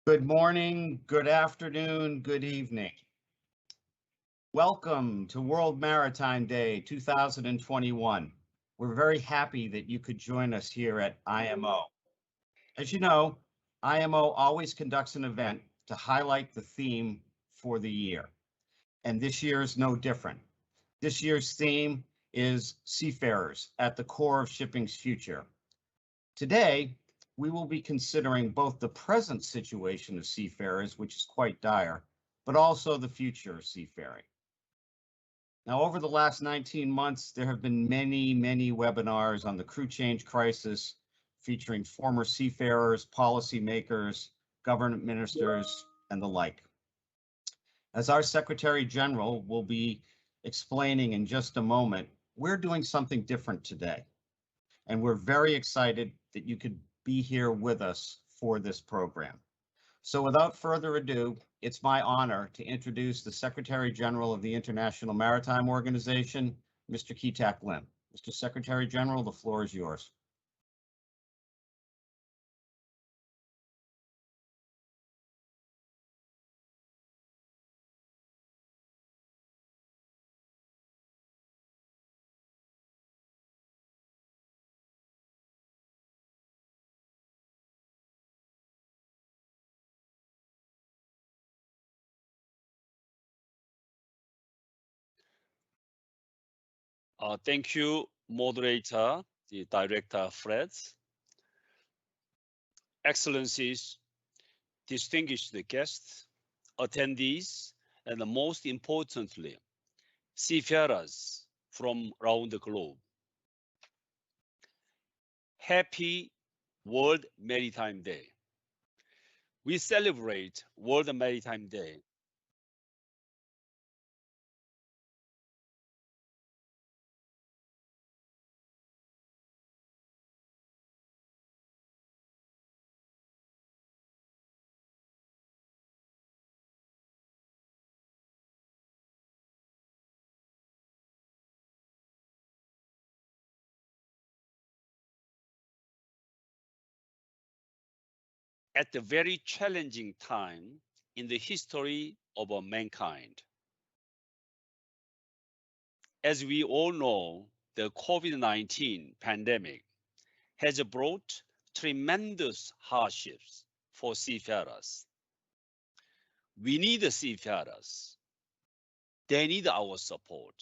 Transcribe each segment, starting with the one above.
Good morning, good afternoon, good evening. Welcome to World Maritime Day 2021. We're very happy that you could join us here at IMO. As you know, IMO always conducts an event to highlight the theme for the year, and this year is no different. This year's theme is Seafarers at the core of shipping's future. Today, we will be considering both the present situation of seafarers, which is quite dire, but also the future of seafaring. Now, over the last 19 months, there have been many webinars on the crew change crisis featuring former seafarers, policymakers, government ministers, and the like. As our Secretary General will be explaining in just a moment, we're doing something different today. And we're very excited that you could be here with us for this program. So without further ado, it's my honor to introduce the Secretary General of the International Maritime Organization, Mr. Kitack Lim. Mr. Secretary General, the floor is yours. Thank you, moderator, the director Fred. Excellencies, distinguished guests, attendees, and most importantly, seafarers from around the globe. Happy World Maritime Day. We celebrate World Maritime Day at a very challenging time in the history of mankind. As we all know, the COVID-19 pandemic has brought tremendous hardships for seafarers. We need the seafarers. They need our support.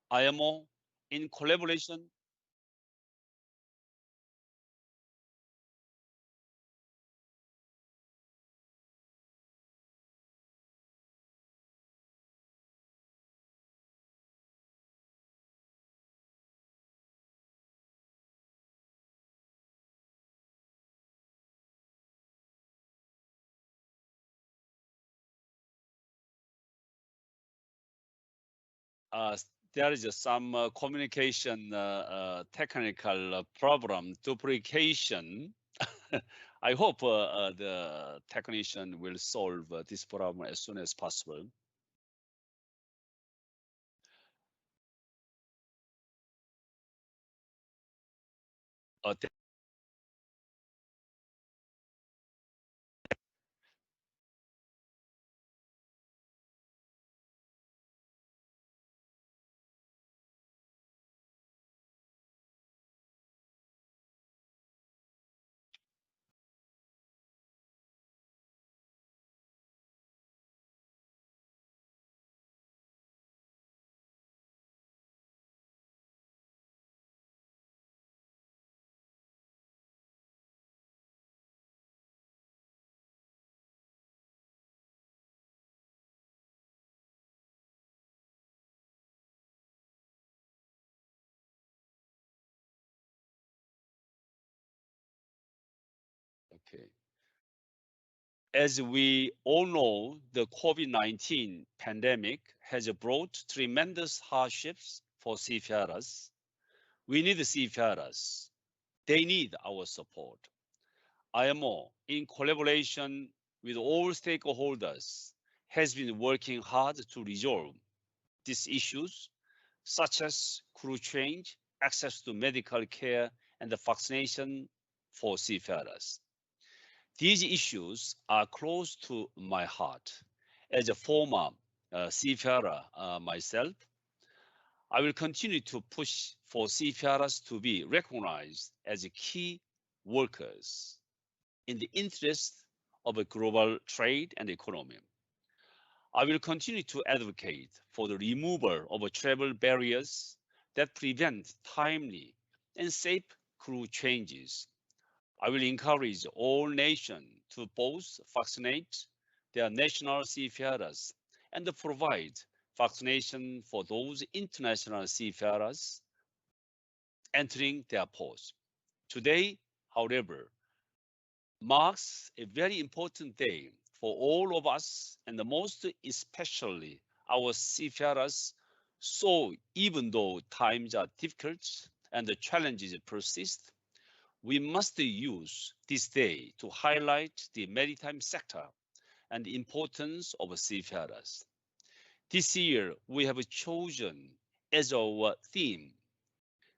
IMO, in collaboration there is some communication technical problem, duplication. I hope the technician will solve this problem as soon as possible. Okay. As we all know, the COVID-19 pandemic has brought tremendous hardships for seafarers. We need seafarers. They need our support. IMO, in collaboration with all stakeholders, has been working hard to resolve these issues, such as crew change, access to medical care, and the vaccination for seafarers. These issues are close to my heart. As a former seafarer myself, I will continue to push for seafarers to be recognized as key workers in the interest of a global trade and economy. I will continue to advocate for the removal of travel barriers that prevent timely and safe crew changes. I will encourage all nations to both vaccinate their national seafarers and provide vaccination for those international seafarers entering their ports. Today, however, marks a very important day for all of us and most especially our seafarers. So even though times are difficult and the challenges persist, we must use this day to highlight the maritime sector and the importance of seafarers. This year, we have chosen as our theme,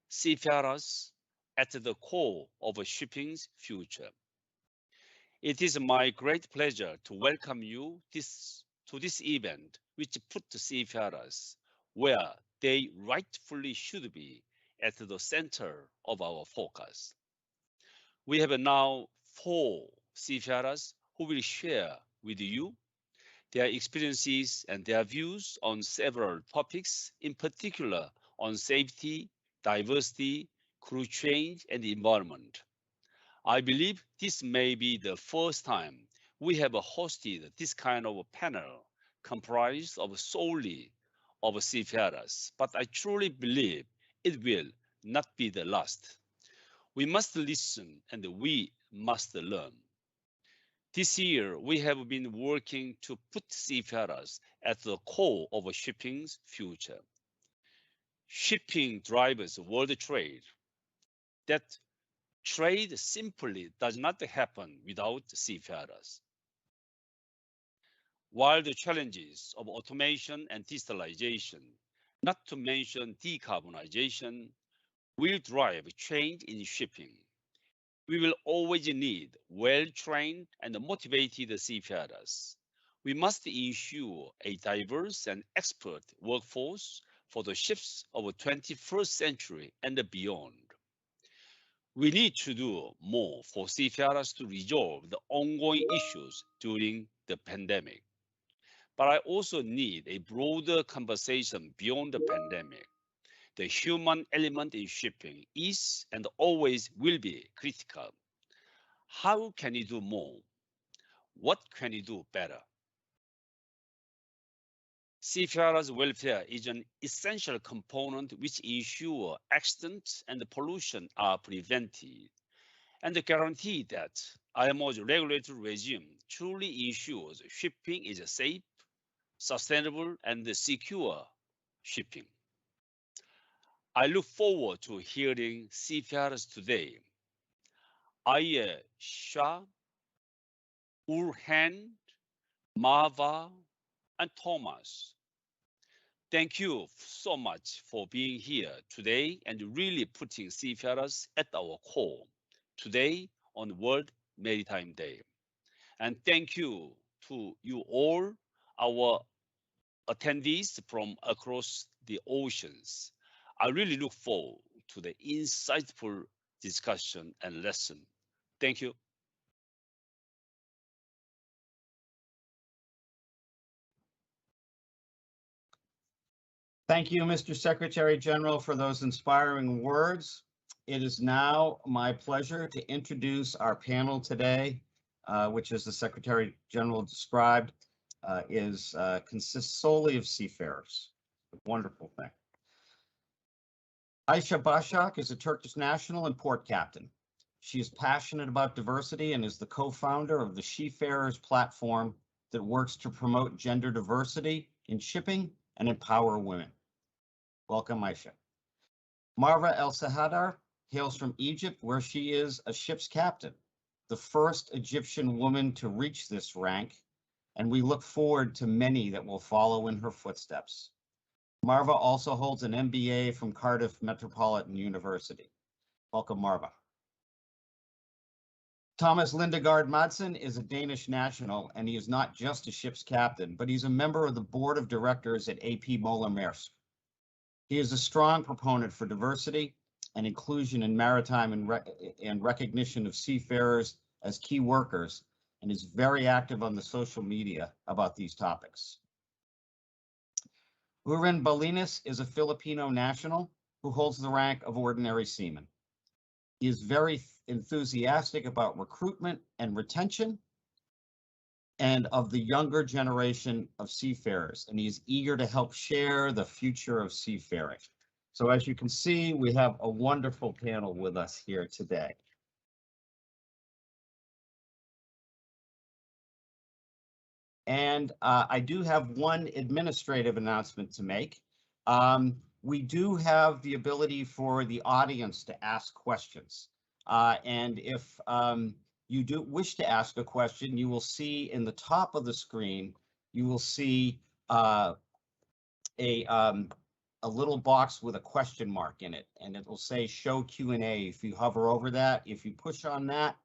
Seafarers at the core of shipping's future. It is my great pleasure to welcome you to this event, which puts seafarers where they rightfully should be at the center of our focus. We have now 4 seafarers who will share with you their experiences and their views on several topics, in particular on safety, diversity, crew change, and the environment. I believe this may be the first time we have hosted this kind of a panel comprised of solely of seafarers, but I truly believe it will not be the last. We must listen and we must learn. This year, we have been working to put seafarers at the core of shipping's future. Shipping drives world trade. That trade simply does not happen without seafarers. While the challenges of automation and digitalization, not to mention decarbonization, will drive change in shipping, we will always need well-trained and motivated seafarers. We must ensure a diverse and expert workforce for the ships of the 21st century and beyond. We need to do more for seafarers to resolve the ongoing issues during the pandemic. But I also need a broader conversation beyond the pandemic. The human element in shipping is and always will be critical. How can we do more? What can we do better? Seafarers' welfare is an essential component which ensures accidents and pollution are prevented, and guarantee that IMO's regulatory regime truly ensures shipping is safe, sustainable, and secure shipping. I look forward to hearing seafarers today. Aisha, Urhan, Marva, and Thomas. Thank you so much for being here today and really putting seafarers at our core today on World Maritime Day. And thank you to you all, our attendees from across the oceans. I really look forward to the insightful discussion and lesson. Thank you. Thank you, Mr. Secretary General, for those inspiring words. It is now my pleasure to introduce our panel today, which, as the Secretary General described, consists solely of seafarers. A wonderful thing. Aisha Başak is a Turkish national and port captain. She is passionate about diversity and is the co-founder of the Seafarers platform that works to promote gender diversity in shipping and empower women. Welcome, Aisha. Marva El Sahadar hails from Egypt, where she is a ship's captain, the first Egyptian woman to reach this rank, and we look forward to many that will follow in her footsteps. Marva also holds an MBA from Cardiff Metropolitan University. Welcome, Marva. Thomas Lindegaard Madsen is a Danish national, and he is not just a ship's captain, but he's a member of the board of directors at AP Moller Maersk. He is a strong proponent for diversity and inclusion in maritime and recognition of seafarers as key workers, and is very active on the social media about these topics. Urin Balinas is a Filipino national who holds the rank of ordinary seaman. He is very enthusiastic about recruitment and retention and of the younger generation of seafarers, and he is eager to help share the future of seafaring. So as you can see, we have a wonderful panel with us here today. And I do have one administrative announcement to make. We do have the ability for the audience to ask questions. And if you do wish to ask a question, you will see in the top of the screen, you will see a little box with a question mark in it, and it will say show Q&A. If you hover over that, if you push on that,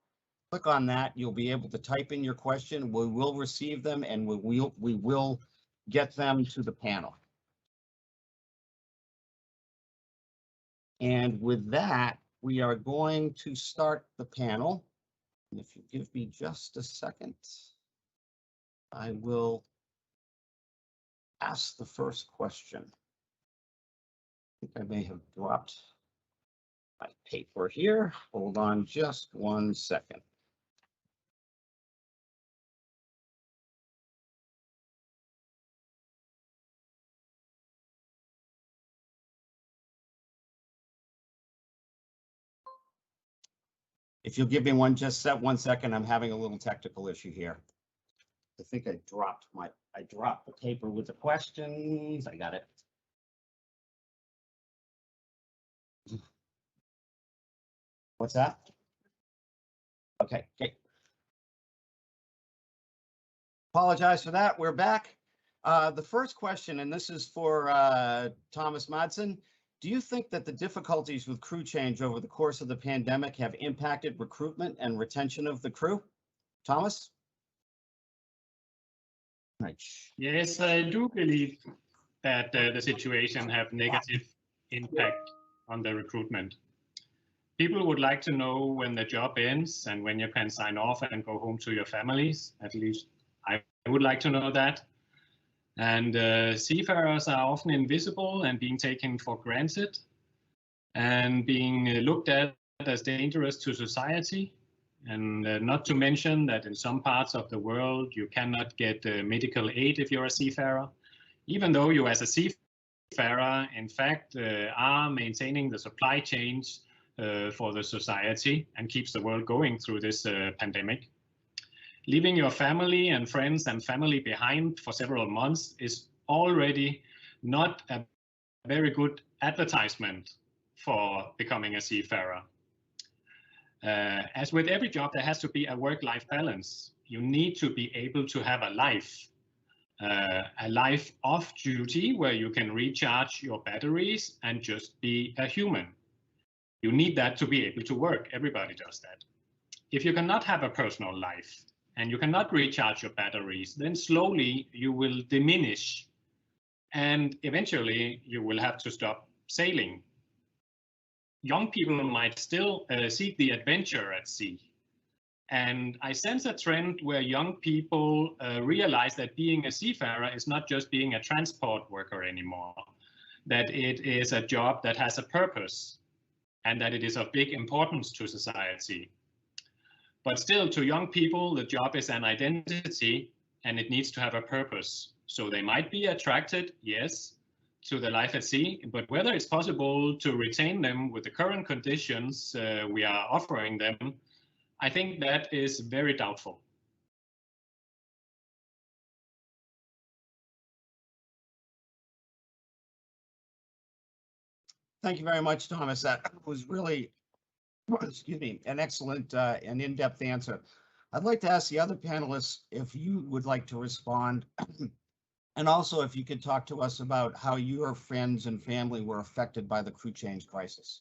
click on that, you'll be able to type in your question. We will receive them, and we will get them to the panel. And with that, we are going to start the panel. And if you give me just a second, I will ask the first question. I think I may have dropped my paper here. Hold on just 1 second. If you'll give me one second, I'm having a little technical issue here. I think I dropped the paper with the questions. I got it. What's that? Okay. Apologize for that. We're back. The first question, and this is for Thomas Madsen. Do you think that the difficulties with crew change over the course of the pandemic have impacted recruitment and retention of the crew? Thomas? Right. Yes, I do believe that the situation have negative impact on the recruitment. People would like to know when the job ends and when you can sign off and go home to your families. At least I would like to know that. And seafarers are often invisible and being taken for granted and being looked at as dangerous to society. And not to mention that in some parts of the world, you cannot get medical aid if you're a seafarer, even though you as a seafarer, in fact, are maintaining the supply chains for the society and keeps the world going through this pandemic. Leaving your family and friends and family behind for several months is already not a very good advertisement for becoming a seafarer. As with every job, there has to be a work-life balance. You need to be able to have a life off duty where you can recharge your batteries and just be a human. You need that to be able to work. Everybody does that. If you cannot have a personal life and you cannot recharge your batteries, then slowly you will diminish and eventually you will have to stop sailing. Young people might still seek the adventure at sea. And I sense a trend where young people realize that being a seafarer is not just being a transport worker anymore, that it is a job that has a purpose and that it is of big importance to society. But still, to young people, the job is an identity and it needs to have a purpose. So they might be attracted, yes, to the life at sea, but whether it's possible to retain them with the current conditions we are offering them, I think that is very doubtful. Thank you very much, Thomas. That was really, excuse me, an excellent and in-depth answer. I'd like to ask the other panelists if you would like to respond, and also if you could talk to us about how your friends and family were affected by the crew change crisis.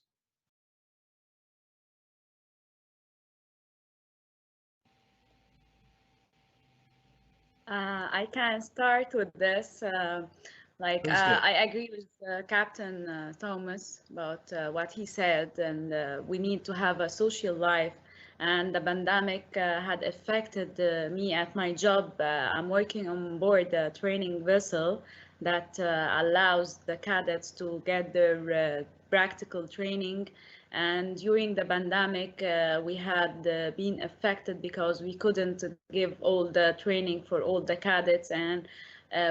I can start with this. Please do. I agree with Captain Thomas about what he said, and we need to have a social life. And the pandemic had affected me at my job. I'm working on board a training vessel that allows the cadets to get their practical training. And during the pandemic, we had been affected because we couldn't give all the training for all the cadets, and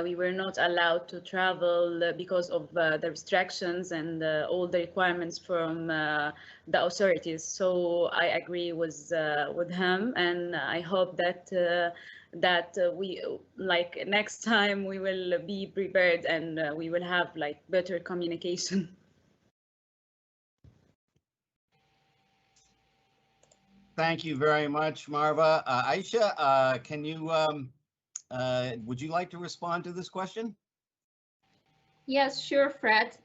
we were not allowed to travel because of the restrictions and all the requirements from the authorities. So I agree with him, and I hope that we like next time we will be prepared and we will have like better communication. Thank you very much, Marva. Aisha, can you, would you like to respond to this question? Yes, sure, Fred.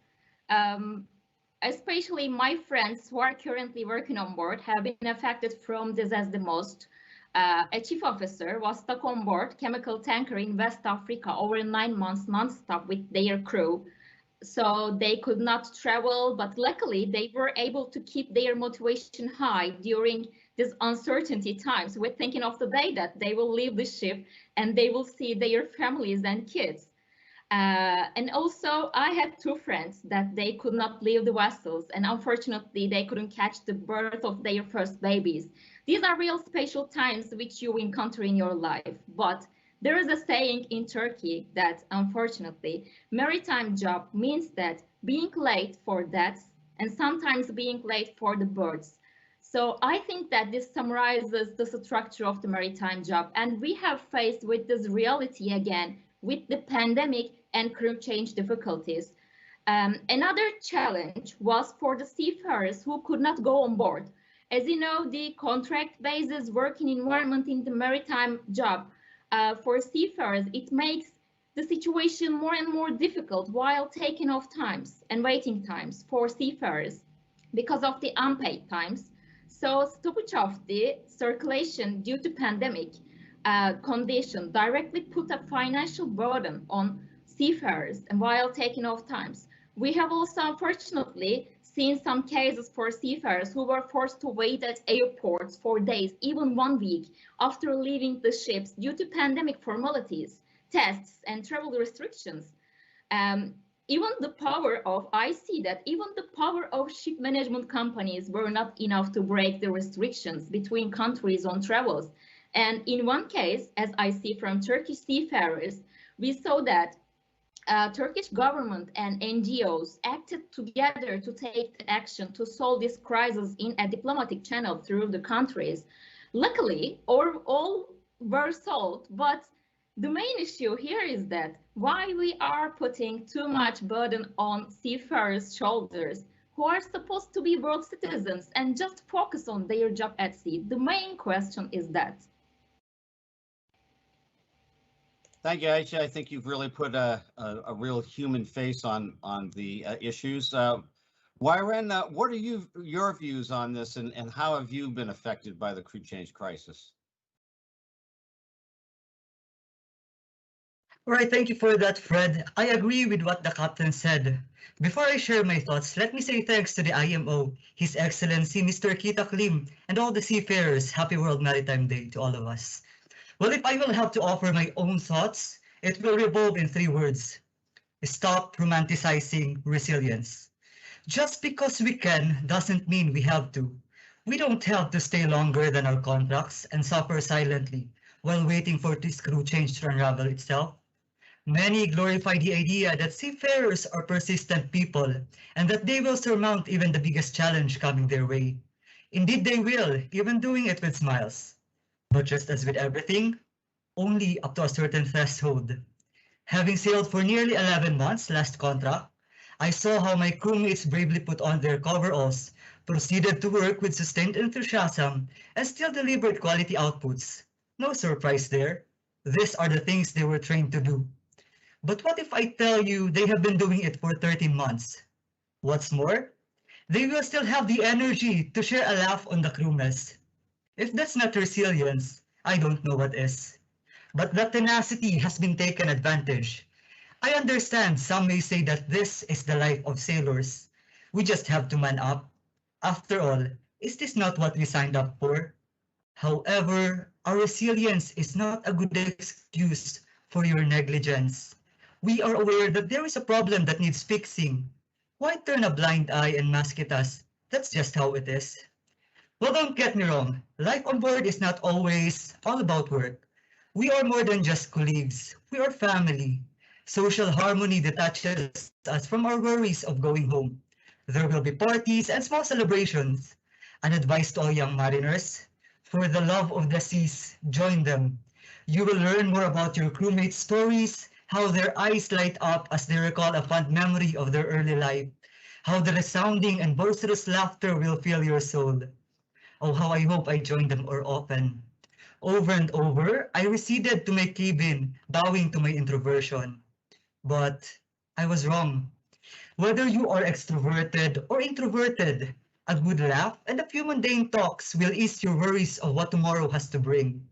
Especially my friends who are currently working on board have been affected from this as the most. A chief officer was stuck on board chemical tanker in West Africa over 9 months non-stop with their crew. So they could not travel, but luckily they were able to keep their motivation high during these uncertainty times, with thinking of the day that they will leave the ship and they will see their families and kids. And also I had two friends that they could not leave the vessels, and unfortunately they couldn't catch the birth of their first babies. These are real special times which you encounter in your life, but there is a saying in Turkey that unfortunately maritime job means that being late for deaths and sometimes being late for the births. So I think that this summarizes the structure of the maritime job, and we have faced with this reality again with the pandemic and crew change difficulties. Another challenge was for the seafarers who could not go on board. As you know, the contract basis working environment in the maritime job for seafarers, it makes the situation more and more difficult while taking off times and waiting times for seafarers because of the unpaid times. So stoppage of the circulation due to pandemic condition directly put a financial burden on seafarers and while taking off times. We have also unfortunately seen some cases for seafarers who were forced to wait at airports for days, even 1 week, after leaving the ships due to pandemic formalities, tests, and travel restrictions. Even the power of, I see that even the power of ship management companies were not enough to break the restrictions between countries on travels. And in one case, as I see from Turkish seafarers, we saw that Turkish government and NGOs acted together to take action to solve this crisis in a diplomatic channel through the countries. Luckily, all were solved, but the main issue here is that why we are putting too much burden on seafarers' shoulders who are supposed to be world citizens and just focus on their job at sea. The main question is that. Thank you, Aisha. I think you've really put a real human face on the issues. Wyron, what are your views on this, and how have you been affected by the crew change crisis? All right, thank you for that, Fred. I agree with what the captain said. Before I share my thoughts, let me say thanks to the IMO, His Excellency Mr. Kitack Lim, and all the seafarers. Happy World Maritime Day to all of us. Well, if I will have to offer my own thoughts, it will revolve in 3 words. Stop romanticizing resilience. Just because we can doesn't mean we have to. We don't have to stay longer than our contracts and suffer silently while waiting for this crew change to unravel itself. Many glorify the idea that seafarers are persistent people and that they will surmount even the biggest challenge coming their way. Indeed, they will, even doing it with smiles. But just as with everything, only up to a certain threshold. Having sailed for nearly 11 months last contract, I saw how my crewmates bravely put on their coveralls, proceeded to work with sustained enthusiasm, and still delivered quality outputs. No surprise there. These are the things they were trained to do. But what if I tell you they have been doing it for 13 months? What's more, they will still have the energy to share a laugh on the crew mess. If that's not resilience, I don't know what is. but that tenacity has been taken advantage. I understand some may say that this is the life of sailors. We just have to man up. After all, is this not what we signed up for? However, our resilience is not a good excuse for your negligence. We are aware that there is a problem that needs fixing. Why turn a blind eye and mask it as, that's just how it is? Well, don't get me wrong, life on board is not always all about work. We are more than just colleagues, we are family. Social harmony detaches us from our worries of going home. There will be parties and small celebrations. An advice to all young mariners, for the love of the seas, join them. You will learn more about your crewmates' stories, how their eyes light up as they recall a fond memory of their early life, how the resounding and boisterous laughter will fill your soul. Oh, how I hope I join them more often. Over and over, I receded to my cabin, bowing to my introversion. But I was wrong. Whether you are extroverted or introverted, a good laugh and a few mundane talks will ease your worries of what tomorrow has to bring.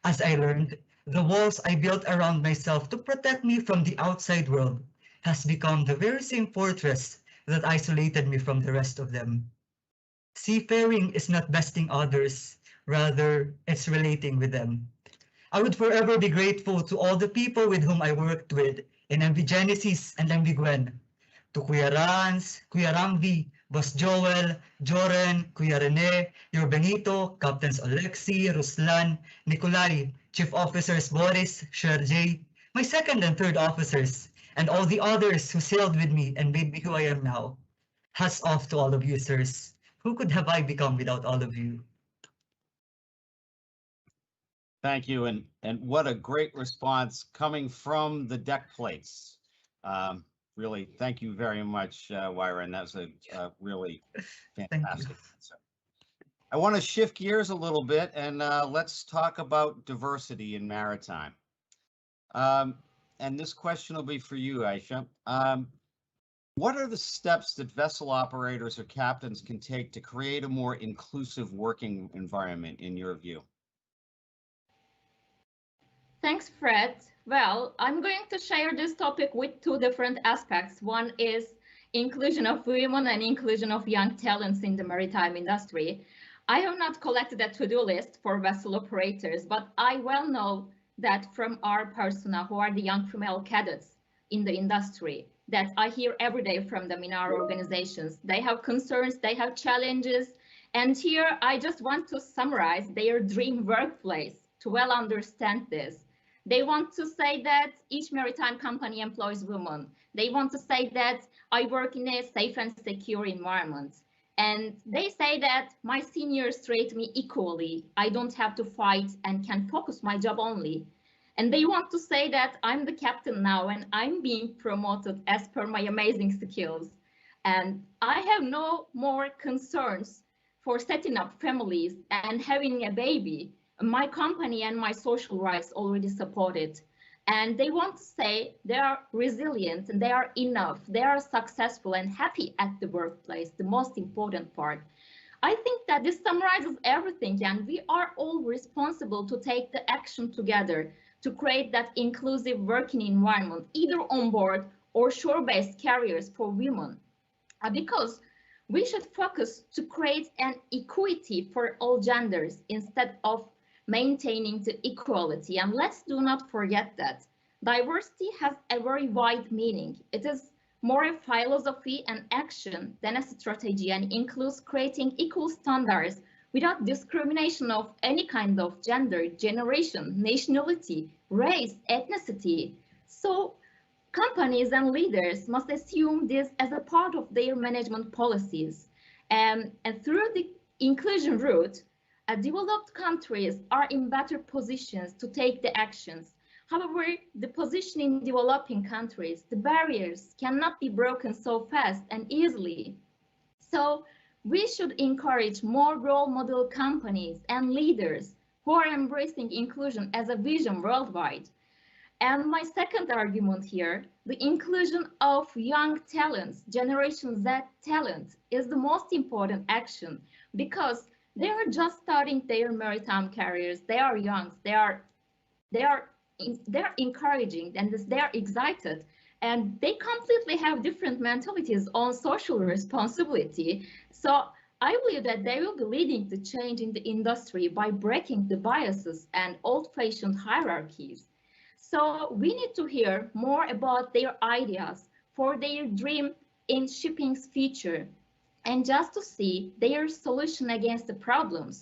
As I learned, the walls I built around myself to protect me from the outside world has become the very same fortress that isolated me from the rest of them. Seafaring is not besting others, rather, it's relating with them. I would forever be grateful to all the people with whom I worked with in MV Genesis and MV Gwen, to Kuya Rans, Kuya Ramvi, Boss Joel, Joren, Kuya Rene, your Benito, Captains Alexi, Ruslan, Nikolai, Chief Officers Boris, Sherjay, my second and third officers, and all the others who sailed with me and made me who I am now. Hats off to all of you, sirs. Who could have I become without all of you? Thank you, and what a great response coming from the deck plates. Really, thank you very much, Wyron. That was a really fantastic answer. I want to shift gears a little bit and let's talk about diversity in maritime. And this question will be for you, Aisha. What are the steps that vessel operators or captains can take to create a more inclusive working environment in your view? Thanks, Fred. Well, I'm going to share this topic with two different aspects. One is inclusion of women and inclusion of young talents in the maritime industry. I have not collected a to-do list for vessel operators, but I well know that from our personnel who are the young female cadets in the industry, that I hear every day from them in our organizations. They have concerns, they have challenges, and here I just want to summarize their dream workplace to well understand this. They want to say that each maritime company employs women. They want to say that I work in a safe and secure environment. And they say that my seniors treat me equally. I don't have to fight and can focus my job only. And they want to say that I'm the captain now and I'm being promoted as per my amazing skills. And I have no more concerns for setting up families and having a baby. My company and my social rights already support it. And they want to say they are resilient and they are enough, they are successful and happy at the workplace, the most important part. I think that this summarizes everything, and we are all responsible to take the action together to create that inclusive working environment, either on board or shore-based carriers for women. Because we should focus to create an equity for all genders instead of maintaining the equality. And let's do not forget that diversity has a very wide meaning. It is more a philosophy and action than a strategy, and includes creating equal standards without discrimination of any kind of gender, generation, nationality, race, ethnicity. So companies and leaders must assume this as a part of their management policies. And through the inclusion route, developed countries are in better positions to take the actions. However, the position in developing countries, the barriers cannot be broken so fast and easily. So we should encourage more role model companies and leaders who are embracing inclusion as a vision worldwide. And my second argument here, the inclusion of young talents, Generation Z talent, is the most important action, because they are just starting their maritime careers. They are young, they are they're encouraging and they're excited, and they completely have different mentalities on social responsibility. So I believe that they will be leading the change in the industry by breaking the biases and old-fashioned hierarchies. So we need to hear more about their ideas for their dream in shipping's future, and just to see their solution against the problems.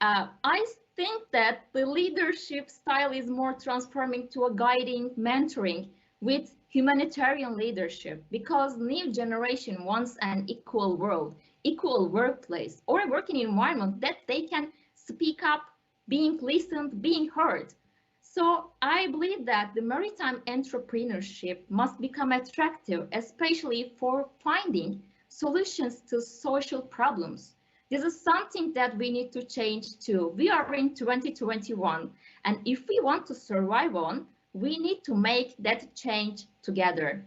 I think that the leadership style is more transforming to a guiding, mentoring with humanitarian leadership, because new generation wants an equal world, equal workplace, or a working environment that they can speak up, being listened, being heard. So I believe that the maritime entrepreneurship must become attractive, especially for finding solutions to social problems. This is something that we need to change too. We are in 2021, and if we want to survive on, we need to make that change together.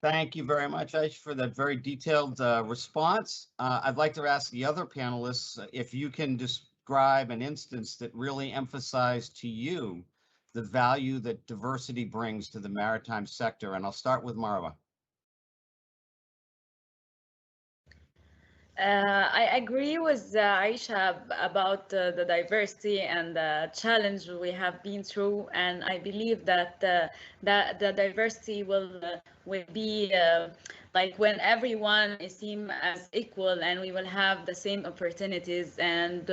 Thank you very much, Aish, for that very detailed response. I'd like to ask the other panelists if you can describe an instance that really emphasized to you the value that diversity brings to the maritime sector. And I'll start with Marwa. I agree with Aisha about the diversity and the challenge we have been through, and I believe that the diversity will be like when everyone is seen as equal, and we will have the same opportunities, and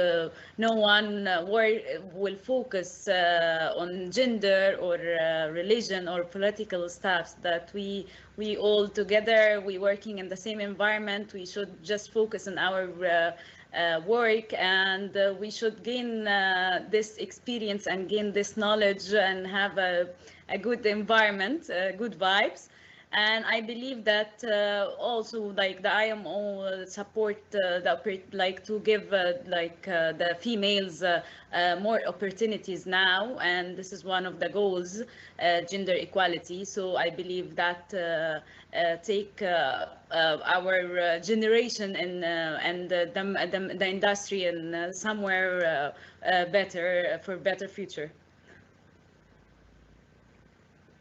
no one will focus on gender or religion or political stuff. That we all together, we working in the same environment. We should just focus on our work, and we should gain this experience and gain this knowledge and have a good environment, good vibes. And I believe that also like the IMO support like to give the females more opportunities now, and this is one of the goals, gender equality. So I believe that take our generation and the industry and somewhere better, for better future.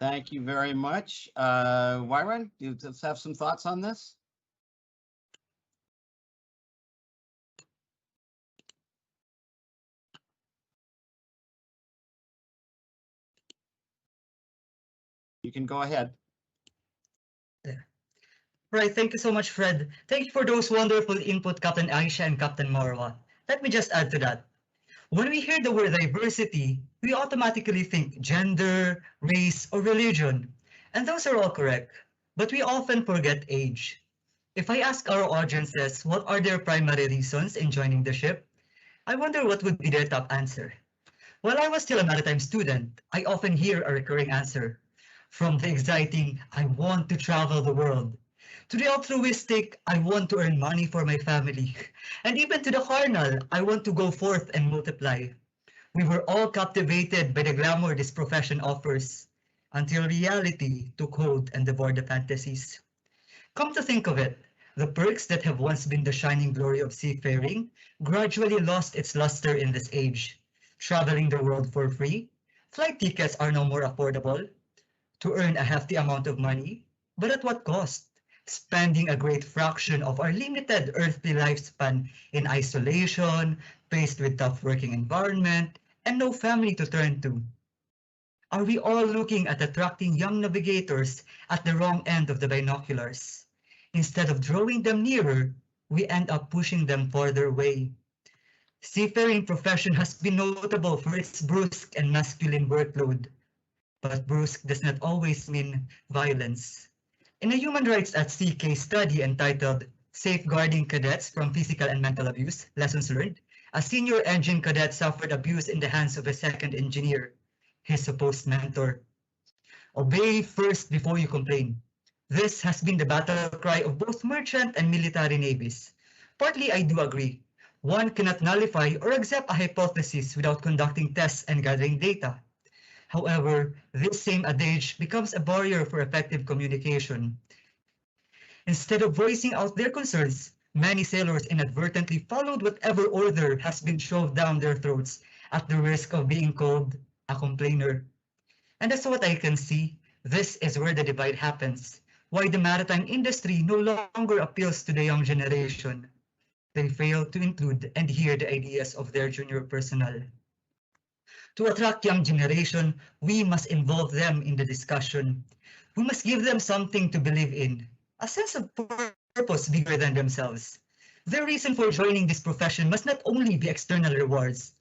Thank you very much. Wyron, do you just have some thoughts on this? You can go ahead. Right, thank you so much, Fred. Thank you for those wonderful input, Captain Aisha and Captain Marwa. Let me just add to that. When we hear the word diversity, we automatically think gender, race, or religion. And those are all correct, but we often forget age. If I ask our audiences what are their primary reasons in joining the ship, I wonder what would be their top answer. While I was still a maritime student, I often hear a recurring answer. From the exciting, I want to travel the world, to the altruistic, I want to earn money for my family, and even to the carnal, I want to go forth and multiply. We were all captivated by the glamour this profession offers, until reality took hold and devoured the fantasies. Come to think of it, the perks that have once been the shining glory of seafaring gradually lost its luster in this age. Traveling the world for free, flight tickets are no more affordable. To earn a hefty amount of money, but at what cost? Spending a great fraction of our limited earthly lifespan in isolation, faced with tough working environment, and no family to turn to. Are we all looking at attracting young navigators at the wrong end of the binoculars? Instead of drawing them nearer, we end up pushing them farther away. Seafaring profession has been notable for its brusque and masculine workload, but brusque does not always mean violence. In a human rights at sea case study entitled Safeguarding Cadets from Physical and Mental Abuse, Lessons Learned, a senior engine cadet suffered abuse in the hands of a second engineer, his supposed mentor. Obey first before you complain. This has been the battle cry of both merchant and military navies. Partly I do agree. One cannot nullify or accept a hypothesis without conducting tests and gathering data. However, this same adage becomes a barrier for effective communication. Instead of voicing out their concerns, Many sailors inadvertently followed whatever order has been shoved down their throats at the risk of being called a complainer. And as what I can see, this is where the divide happens. Why the maritime industry no longer appeals to the young generation. They fail to include and hear the ideas of their junior personnel. To attract young generation, we must involve them in the discussion. We must give them something to believe in, a sense of purpose bigger than themselves. Their reason for joining this profession must not only be external rewards,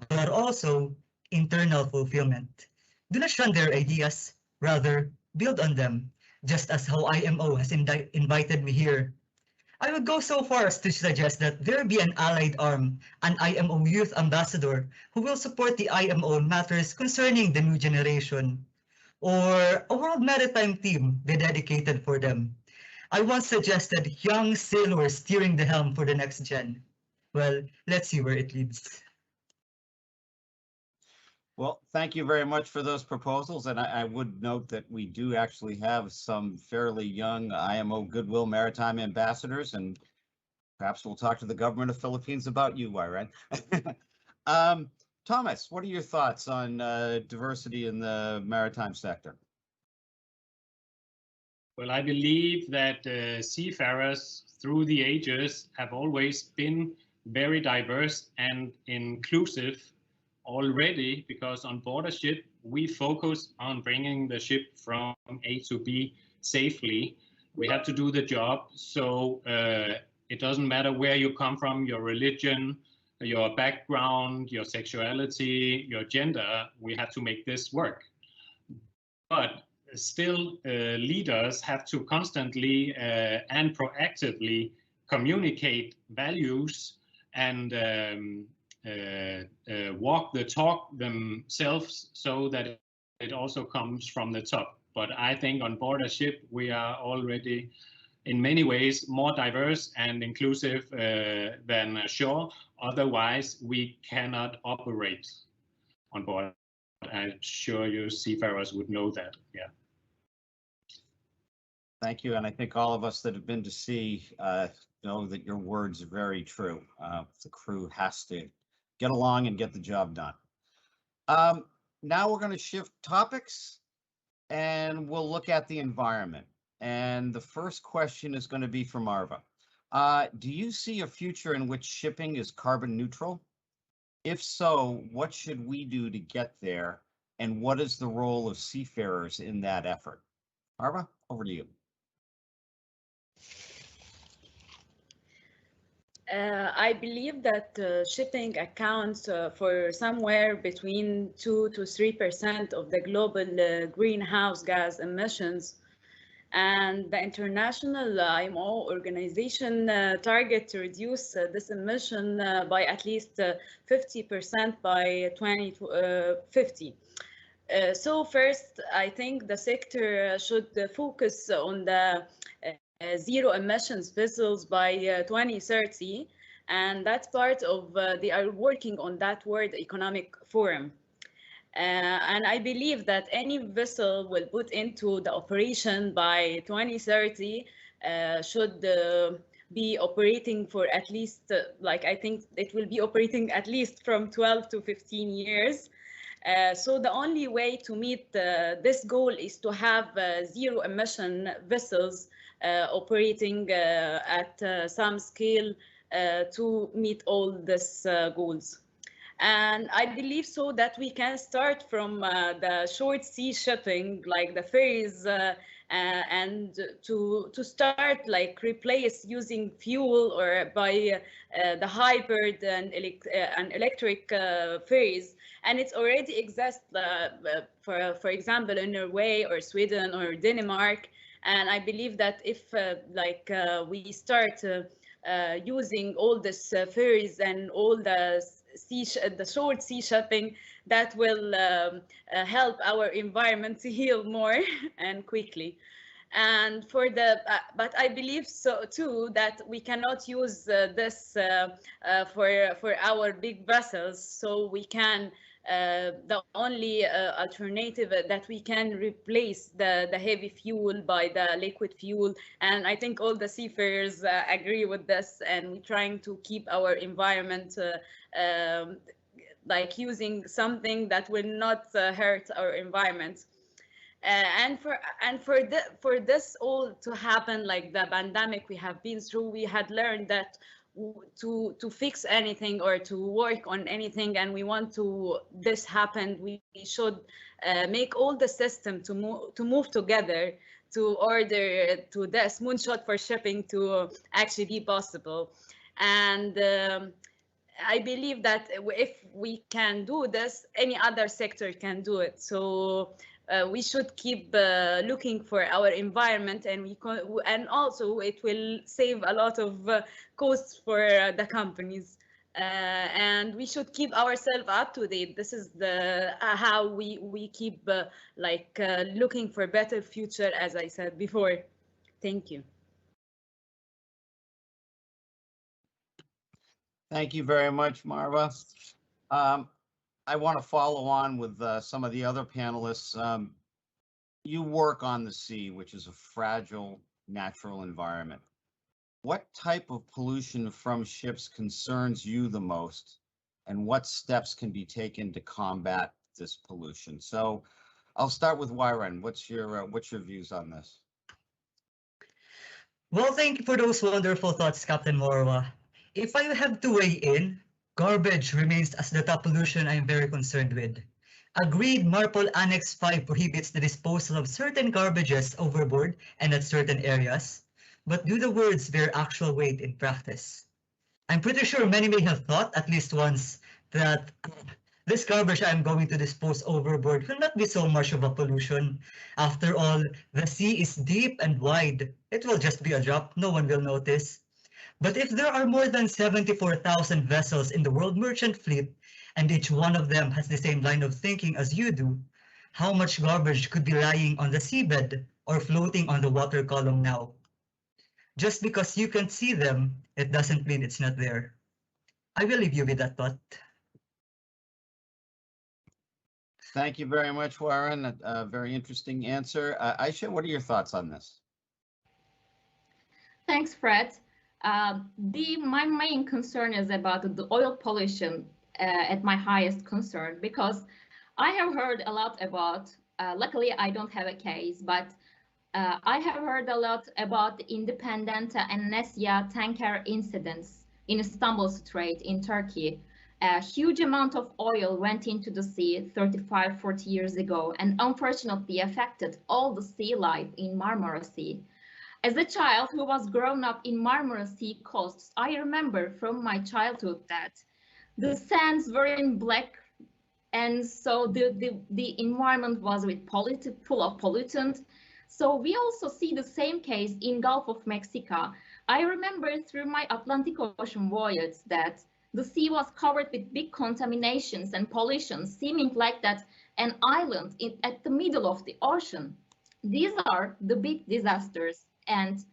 but also internal fulfillment. Do not shun their ideas, rather build on them, just as how IMO has invited me here. I would go so far as to suggest that there be an allied arm, an IMO youth ambassador, who will support the IMO in matters concerning the new generation, or a World Maritime team be dedicated for them. I once suggested young sailors steering the helm for the next gen. Well, let's see where it leads. Well, thank you very much for those proposals. And I would note that we do actually have some fairly young IMO Goodwill Maritime ambassadors, and perhaps we'll talk to the government of Philippines about you, Irene. Thomas, what are your thoughts on diversity in the maritime sector? Well, I believe that seafarers through the ages have always been very diverse and inclusive already, because on board a ship, we focus on bringing the ship from A to B safely. We have to do the job. So it doesn't matter where you come from, your religion, your background, your sexuality, your gender, we have to make this work. But still, leaders have to constantly and proactively communicate values and walk the talk themselves, so that it also comes from the top. But I think on board a ship, we are already in many ways more diverse and inclusive than ashore. Otherwise, we cannot operate on board. I'm sure you seafarers would know that. Yeah. Thank you. And I think all of us that have been to sea know that your words are very true. The crew has to get along and get the job done. Now we're going to shift topics and we'll look at the environment. And the first question is going to be from Arva. Do you see a future in which shipping is carbon neutral? If so, what should we do to get there? And what is the role of seafarers in that effort? Arva, over to you. I believe that shipping accounts for somewhere between 2 to 3% of the global greenhouse gas emissions. And the International IMO organization target to reduce this emission by at least 50% by 2050. So first, I think the sector should focus on the zero emissions vessels by 2030, and that's part of they are working on that World Economic Forum. And I believe that any vessel will put into the operation by 2030 should be operating for at least, I think it will be operating at least from 12 to 15 years. So the only way to meet this goal is to have zero emission vessels operating at some scale to meet all these goals. And I believe so that we can start from the short sea shipping, like the ferries, and to start replace using fuel or by the hybrid and electric ferries. And it's already exists, for example, in Norway or Sweden or Denmark. And I believe that if we start using all these ferries and all the short sea shipping, that will help our environment to heal more and quickly. And for the but I believe so too that we cannot use this for our big vessels, so we can the only alternative that we can replace the heavy fuel by the liquid fuel. And I think all the seafarers agree with this, and we're trying to keep our environment like using something that will not hurt our environment. For this all to happen, like the pandemic we have been through, we had learned that to fix anything or to work on anything, and we want to this happen, we should make all the system to move together to order to this moonshot for shipping to actually be possible. And I believe that if we can do this, any other sector can do it. So we should keep looking for our environment, and and also it will save a lot of costs for the companies. And we should keep ourselves up to date. This is the how we keep looking for better future, as I said before. Thank you. Thank you very much, Marva. I want to follow on with some of the other panelists. You work on the sea, which is a fragile natural environment. What type of pollution from ships concerns you the most, and what steps can be taken to combat this pollution? So I'll start with Wyron. What's your views on this? Well, thank you for those wonderful thoughts, Captain Morwa. If I have to weigh in, garbage remains as the top pollution I am very concerned with. Agreed, Marple Annex 5 prohibits the disposal of certain garbages overboard and at certain areas, but do the words bear actual weight in practice? I'm pretty sure many may have thought at least once that this garbage I'm going to dispose overboard will not be so much of a pollution. After all, the sea is deep and wide. It will just be a drop, no one will notice. But if there are more than 74,000 vessels in the world merchant fleet, and each one of them has the same line of thinking as you do, how much garbage could be lying on the seabed or floating on the water column now? Just because you can't see them, it doesn't mean it's not there. I will leave you with that thought. Thank you very much, Warren. A very interesting answer. Aisha, what are your thoughts on this? Thanks, Fred. My main concern is about the oil pollution at my highest concern, because I have heard a lot about, luckily I don't have a case, but I have heard a lot about the independent Amnesia tanker incidents in Istanbul Strait in Turkey. A huge amount of oil went into the sea 35-40 years ago, and unfortunately affected all the sea life in Marmara Sea. As a child who was grown up in Marmara Sea coasts, I remember from my childhood that the sands were in black, and so the environment was full of pollutants. So we also see the same case in Gulf of Mexico. I remember through my Atlantic Ocean voyage that the sea was covered with big contaminations and pollution, seeming like that an island at the middle of the ocean. These are the big disasters, and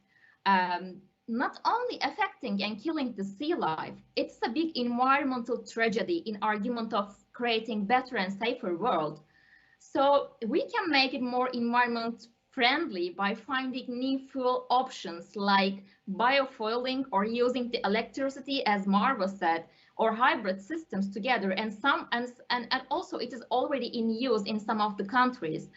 not only affecting and killing the sea life, it's a big environmental tragedy in argument of creating better and safer world. So we can make it more environment friendly by finding new fuel options like biofueling or using the electricity, as Marva said, or hybrid systems together, and also it is already in use in some of the countries.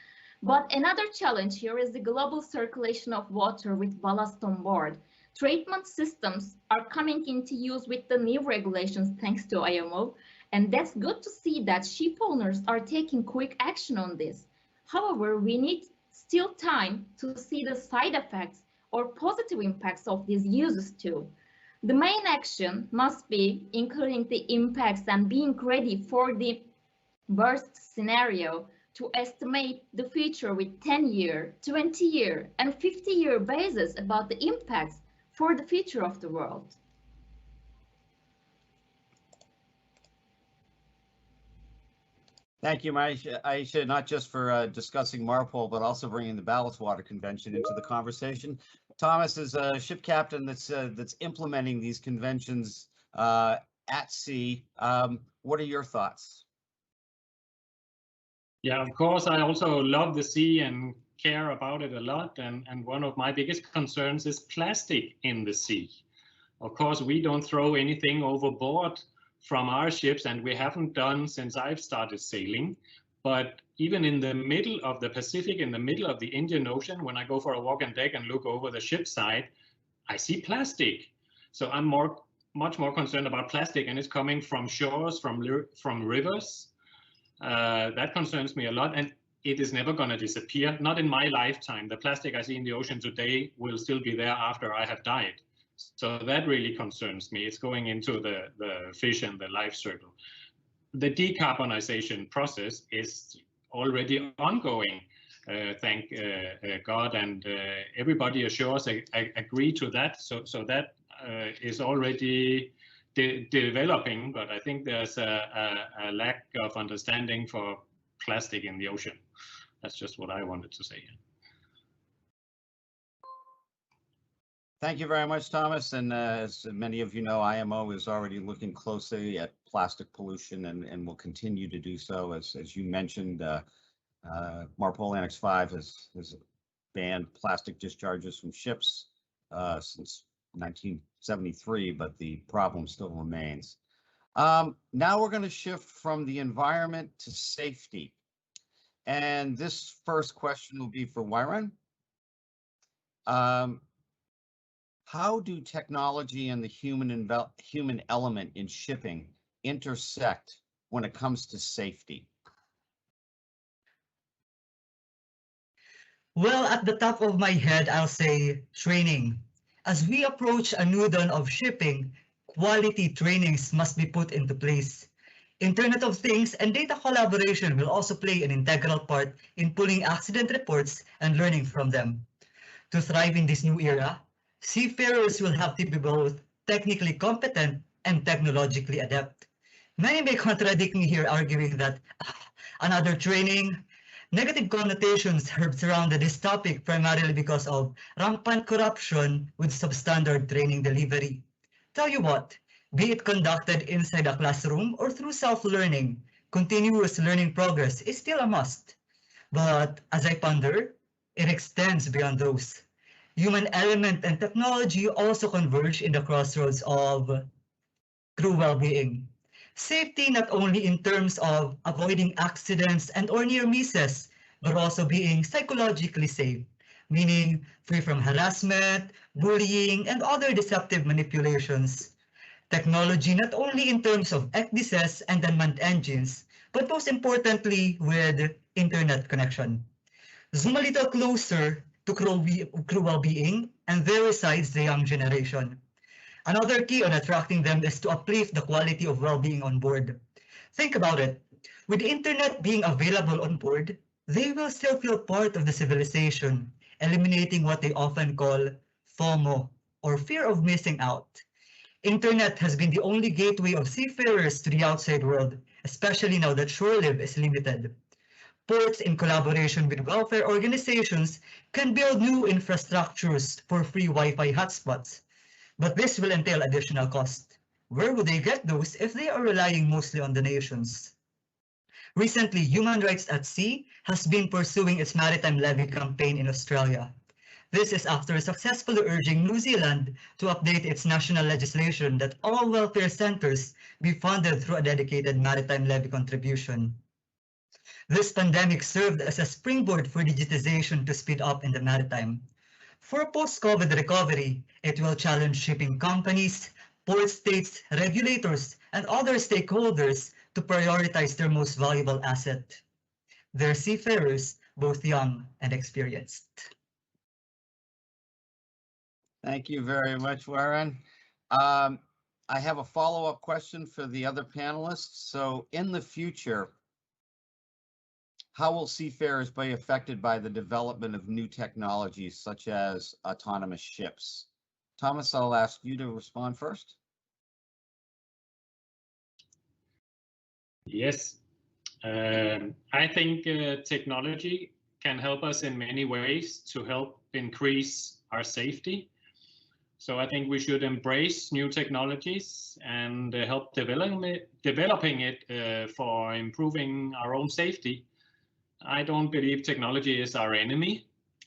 But another challenge here is the global circulation of water with ballast on board. Treatment systems are coming into use with the new regulations thanks to IMO, and that's good to see that ship owners are taking quick action on this. However, we need still time to see the side effects or positive impacts of these uses too. The main action must be including the impacts and being ready for the worst scenario to estimate the future with 10-year, 20-year, and 50-year basis about the impacts for the future of the world. Thank you, Aisha, not just for discussing Marple, but also bringing the Ballast Water Convention into the conversation. Thomas is a ship captain that's implementing these conventions at sea. What are your thoughts? Yeah, of course, I also love the sea and care about it a lot. And one of my biggest concerns is plastic in the sea. Of course, we don't throw anything overboard from our ships, and we haven't done since I've started sailing. But even in the middle of the Pacific, in the middle of the Indian Ocean, when I go for a walk on deck and look over the ship side, I see plastic. So I'm much more concerned about plastic, and it's coming from shores, from rivers. That concerns me a lot, and it is never going to disappear. Not in my lifetime. The plastic I see in the ocean today will still be there after I have died. So that really concerns me. It's going into the fish and the life circle. The decarbonization process is already ongoing, thank God, and everybody assures agree to that. So that is already developing, but I think there's a lack of understanding for plastic in the ocean. That's just what I wanted to say. Thank you very much, Thomas. And as many of you know, IMO is already looking closely at plastic pollution and will continue to do so. As you mentioned, Marple Annex 5 has banned plastic discharges from ships since 1973, but the problem still remains. Now we're going to shift from the environment to safety. And this first question will be for Wyron. How do technology and the human element in shipping intersect when it comes to safety? Well, at the top of my head, I'll say training. As we approach a new dawn of shipping, quality trainings must be put into place. Internet of Things and data collaboration will also play an integral part in pulling accident reports and learning from them. To thrive in this new era, seafarers will have to be both technically competent and technologically adept. Many may contradict me here, arguing that another training. Negative connotations have surrounded this topic primarily because of rampant corruption with substandard training delivery. Tell you what, be it conducted inside a classroom or through self-learning, continuous learning progress is still a must. But as I ponder, it extends beyond those. Human element and technology also converge in the crossroads of crew well-being. Safety not only in terms of avoiding accidents and or near misses, but also being psychologically safe, meaning free from harassment, bullying, and other deceptive manipulations. Technology not only in terms of ECDISes and unmanned engines, but most importantly with internet connection. Zoom a little closer to crew well-being, and there resides the young generation. Another key on attracting them is to uplift the quality of well-being on board. Think about it. With the internet being available on board, they will still feel part of the civilization, eliminating what they often call FOMO, or fear of missing out. Internet has been the only gateway of seafarers to the outside world, especially now that shore life is limited. Ports, in collaboration with welfare organizations, can build new infrastructures for free Wi-Fi hotspots. But this will entail additional cost. Where would they get those if they are relying mostly on donations? Recently, Human Rights at Sea has been pursuing its maritime levy campaign in Australia. This is after successfully urging New Zealand to update its national legislation that all welfare centers be funded through a dedicated maritime levy contribution. This pandemic served as a springboard for digitization to speed up in the maritime. For post-COVID recovery, it will challenge shipping companies, port states, regulators, and other stakeholders to prioritize their most valuable asset, their seafarers, both young and experienced. Thank you very much, Warren. I have a follow-up question for the other panelists. So in the future, how will seafarers be affected by the development of new technologies such as autonomous ships? Thomas, I'll ask you to respond first. Yes, I think technology can help us in many ways to help increase our safety. So I think we should embrace new technologies and help developing it for improving our own safety. I don't believe technology is our enemy.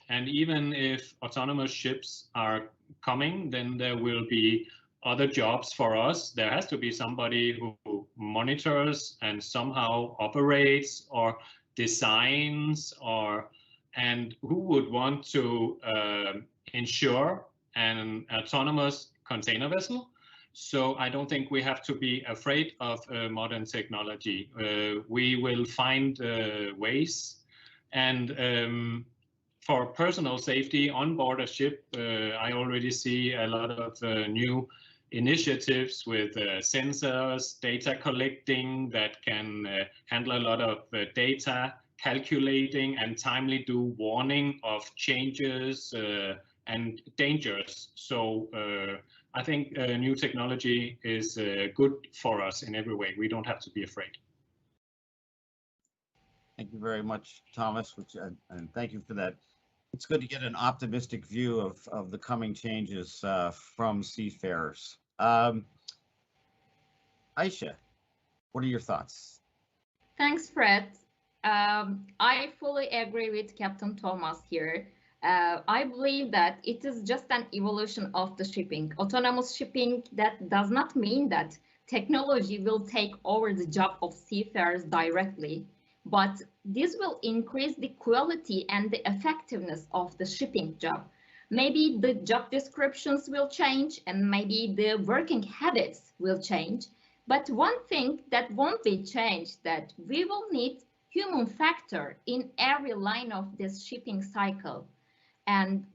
And even if autonomous ships are coming, then there will be other jobs for us. There has to be somebody who monitors and somehow operates or designs, and who would want to ensure an autonomous container vessel. So I don't think we have to be afraid of modern technology. We will find ways. And for personal safety on board a ship, I already see a lot of new initiatives with sensors, data collecting that can handle a lot of data, calculating and timely do warning of changes and dangers. So I think new technology is good for us in every way. We don't have to be afraid. Thank you very much, Thomas, and thank you for that. It's good to get an optimistic view of the coming changes from seafarers. Aisha, what are your thoughts? Thanks, Fred. I fully agree with Captain Thomas here. I believe that it is just an evolution of the shipping. Autonomous shipping, that does not mean that technology will take over the job of seafarers directly, but this will increase the quality and the effectiveness of the shipping job. Maybe the job descriptions will change and maybe the working habits will change. But one thing that won't be changed, that we will need human factor in every line of this shipping cycle. And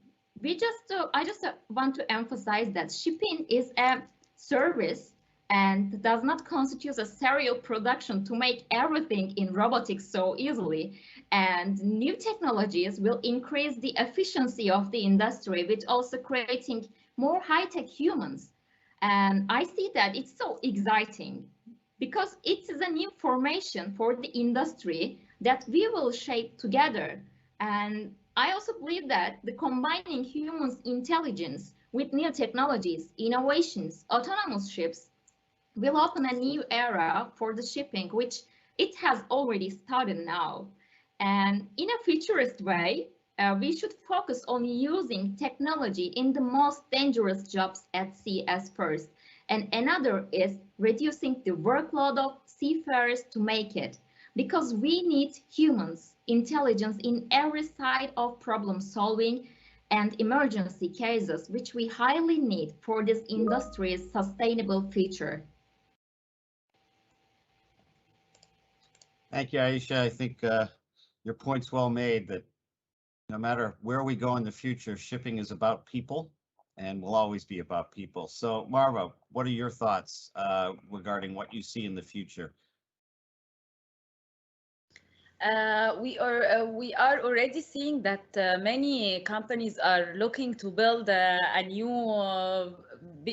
I just want to emphasize that shipping is a service and does not constitute a serial production to make everything in robotics so easily. And new technologies will increase the efficiency of the industry, which also creating more high-tech humans. And I see that it's so exciting because it is a new formation for the industry that we will shape together. And I also believe that the combining humans' intelligence with new technologies, innovations, autonomous ships will open a new era for the shipping, which it has already started now. And in a futurist way, we should focus on using technology in the most dangerous jobs at sea as first. And another is reducing the workload of seafarers to make it, because we need humans, intelligence in every side of problem solving and emergency cases, which we highly need for this industry's sustainable future. Thank you, Aisha. I think your point's well made that no matter where we go in the future, shipping is about people and will always be about people. So Marva, what are your thoughts regarding what you see in the future? We are already seeing that many companies are looking to build a new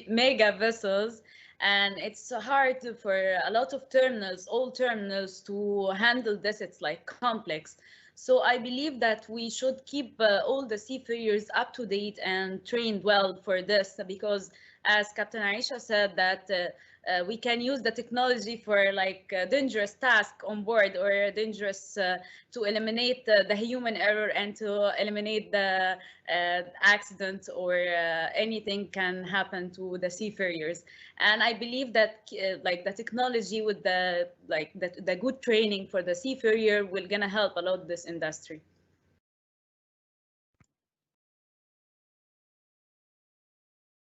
mega vessels, and it's hard for a lot of terminals, all terminals, to handle this. It's like complex. So I believe that we should keep all the seafarers up to date and trained well for this, because as Captain Aisha said, that we can use the technology for like dangerous task on board, or dangerous to eliminate the human error and to eliminate the accident, or anything can happen to the seafarers. And I believe that like the technology with the good training for the seafarer will gonna help a lot this industry.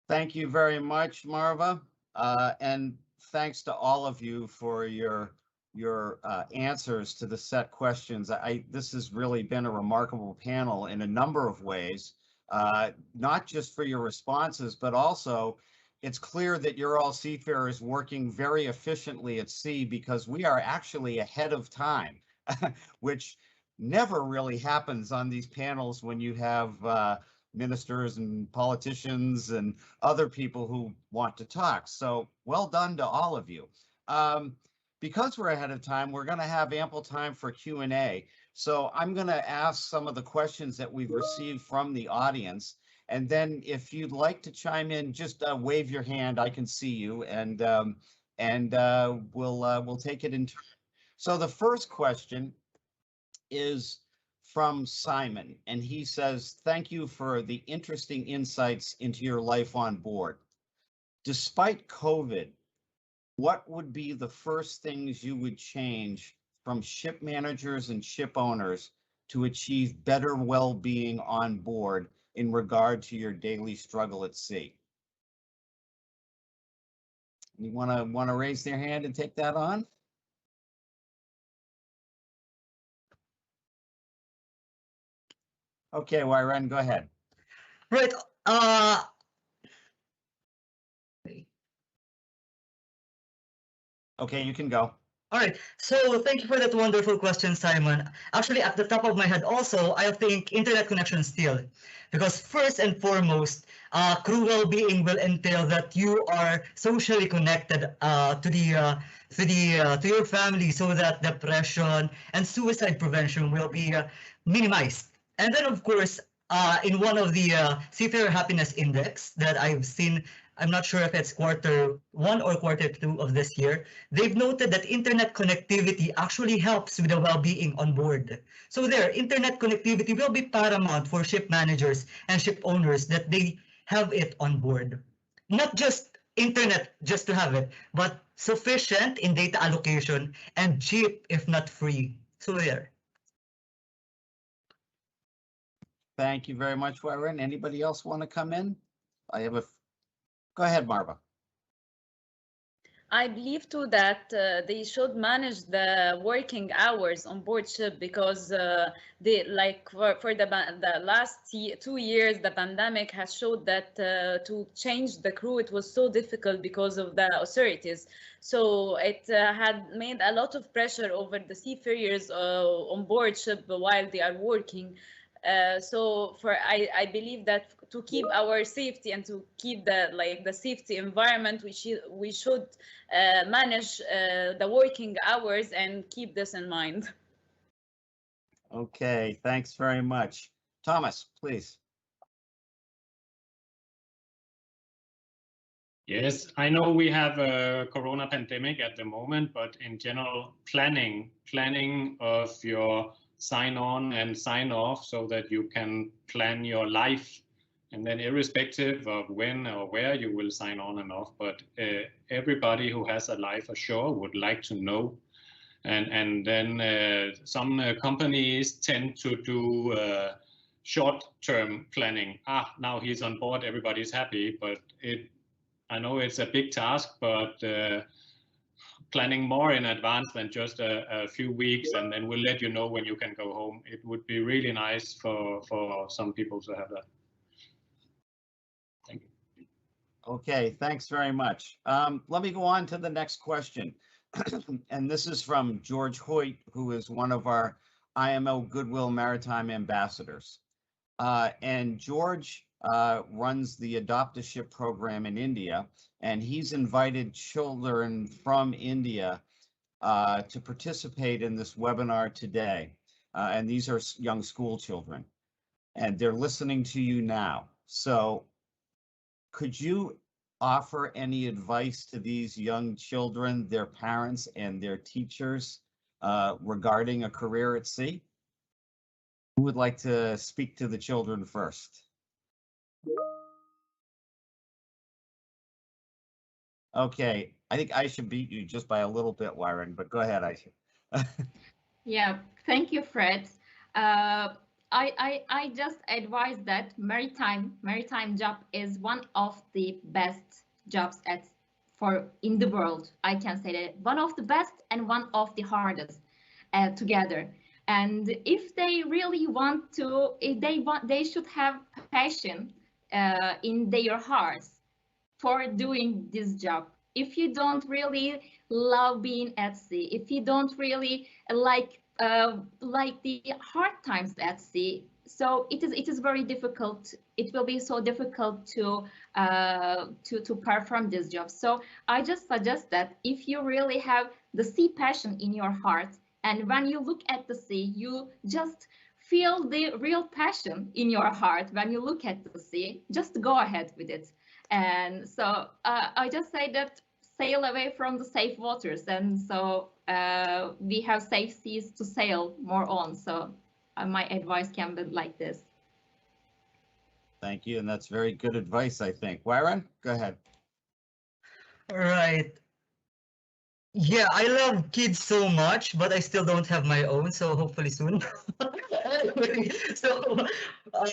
Thank you very much, Marva. And thanks to all of you for your answers to the set questions. This has really been a remarkable panel in a number of ways, not just for your responses, but also it's clear that you're all seafarers working very efficiently at sea, because we are actually ahead of time, which never really happens on these panels when you have ministers and politicians and other people who want to talk. So well done to all of you. Because we're ahead of time, we're going to have ample time for Q&A. So I'm going to ask some of the questions that we've received from the audience. And then if you'd like to chime in, just wave your hand. I can see you, and we'll take it in turn. So the first question is from Simon, and he says, thank you for the interesting insights into your life on board. Despite COVID, what would be the first things you would change from ship managers and ship owners to achieve better well-being on board in regard to your daily struggle at sea? You want to raise their hand and take that on? Okay, Wyren, go ahead. Right. Okay, you can go. All right. So thank you for that wonderful question, Simon. Actually, at the top of my head also, I think internet connection still. Because first and foremost, crew well-being will entail that you are socially connected to your family so that depression and suicide prevention will be minimized. And then, of course, in one of the Seafarer Happiness Index that I've seen, I'm not sure if it's quarter 1 or quarter 2 of this year, they've noted that internet connectivity actually helps with the well-being on board. So there, internet connectivity will be paramount for ship managers and ship owners that they have it on board. Not just internet just to have it, but sufficient in data allocation and cheap if not free. So there. Thank you very much, Wyren. Anybody else want to come in? Go ahead, Marva. I believe too that they should manage the working hours on board ship, because they, like for the last 2 years, the pandemic has showed that to change the crew, it was so difficult because of the authorities. So it had made a lot of pressure over the seafarers on board ship while they are working. So I believe that to keep our safety and to keep the safety environment, we should manage the working hours and keep this in mind. Okay, thanks very much. Thomas, please. Yes, I know we have a corona pandemic at the moment, but in general, planning of your sign on and sign off so that you can plan your life, and then irrespective of when or where you will sign on and off, but everybody who has a life ashore would like to know. And then some companies tend to do short-term planning. Now he's on board, everybody's happy, but I know it's a big task, but planning more in advance than just a few weeks, and then we'll let you know when you can go home. It would be really nice for some people to have that. Thank you. Okay, thanks very much. Let me go on to the next question. And this is from George Hoyt, who is one of our IMO Goodwill Maritime ambassadors. And George runs the Adopt-a-Ship program in India, and he's invited children from India to participate in this webinar today. And these are young school children, and they're listening to you now. So could you offer any advice to these young children, their parents, and their teachers regarding a career at sea? Who would like to speak to the children first? Okay, I think I should beat you just by a little bit, Wyren, but go ahead, Aisha. Yeah, thank you, Fred. I just advise that maritime job is one of the best jobs in the world. I can say that one of the best and one of the hardest together. And if they really want to, they should have passion in their hearts for doing this job. If you don't really love being at sea, if you don't really like the hard times at sea, so it is very difficult. It will be so difficult to perform this job. So I just suggest that if you really have the sea passion in your heart, and when you look at the sea, you just feel the real passion in your heart when you look at the sea, just go ahead with it. And so I just say that sail away from the safe waters, and so we have safe seas to sail more on. So my advice can be like this. Thank you, and that's very good advice, I think. Wyron, go ahead. Right. Yeah, I love kids so much, but I still don't have my own, so hopefully soon. Anyway, so uh,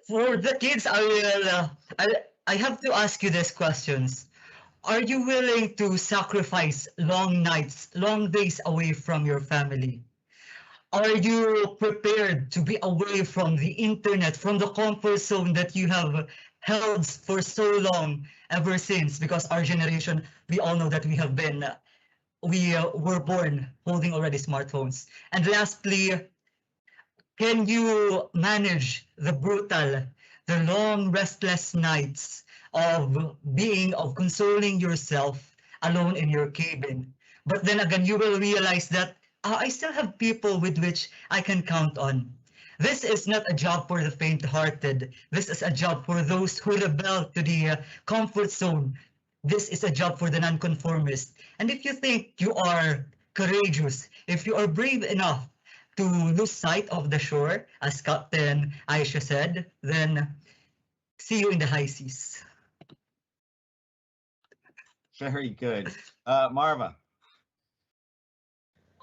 for the kids, I have to ask you these questions. Are you willing to sacrifice long nights, long days away from your family? Are you prepared to be away from the internet, from the comfort zone that you have held for so long ever since? Because our generation, we all know that we were born holding already smartphones. And lastly, can you manage the long, restless nights of consoling yourself alone in your cabin? But then again, you will realize that I still have people with which I can count on. This is not a job for the faint-hearted. This is a job for those who rebel to the comfort zone. This is a job for the nonconformist. And if you think you are courageous, if you are brave enough to lose sight of the shore, as Captain Aisha said, then see you in the high seas. Very good. Marva.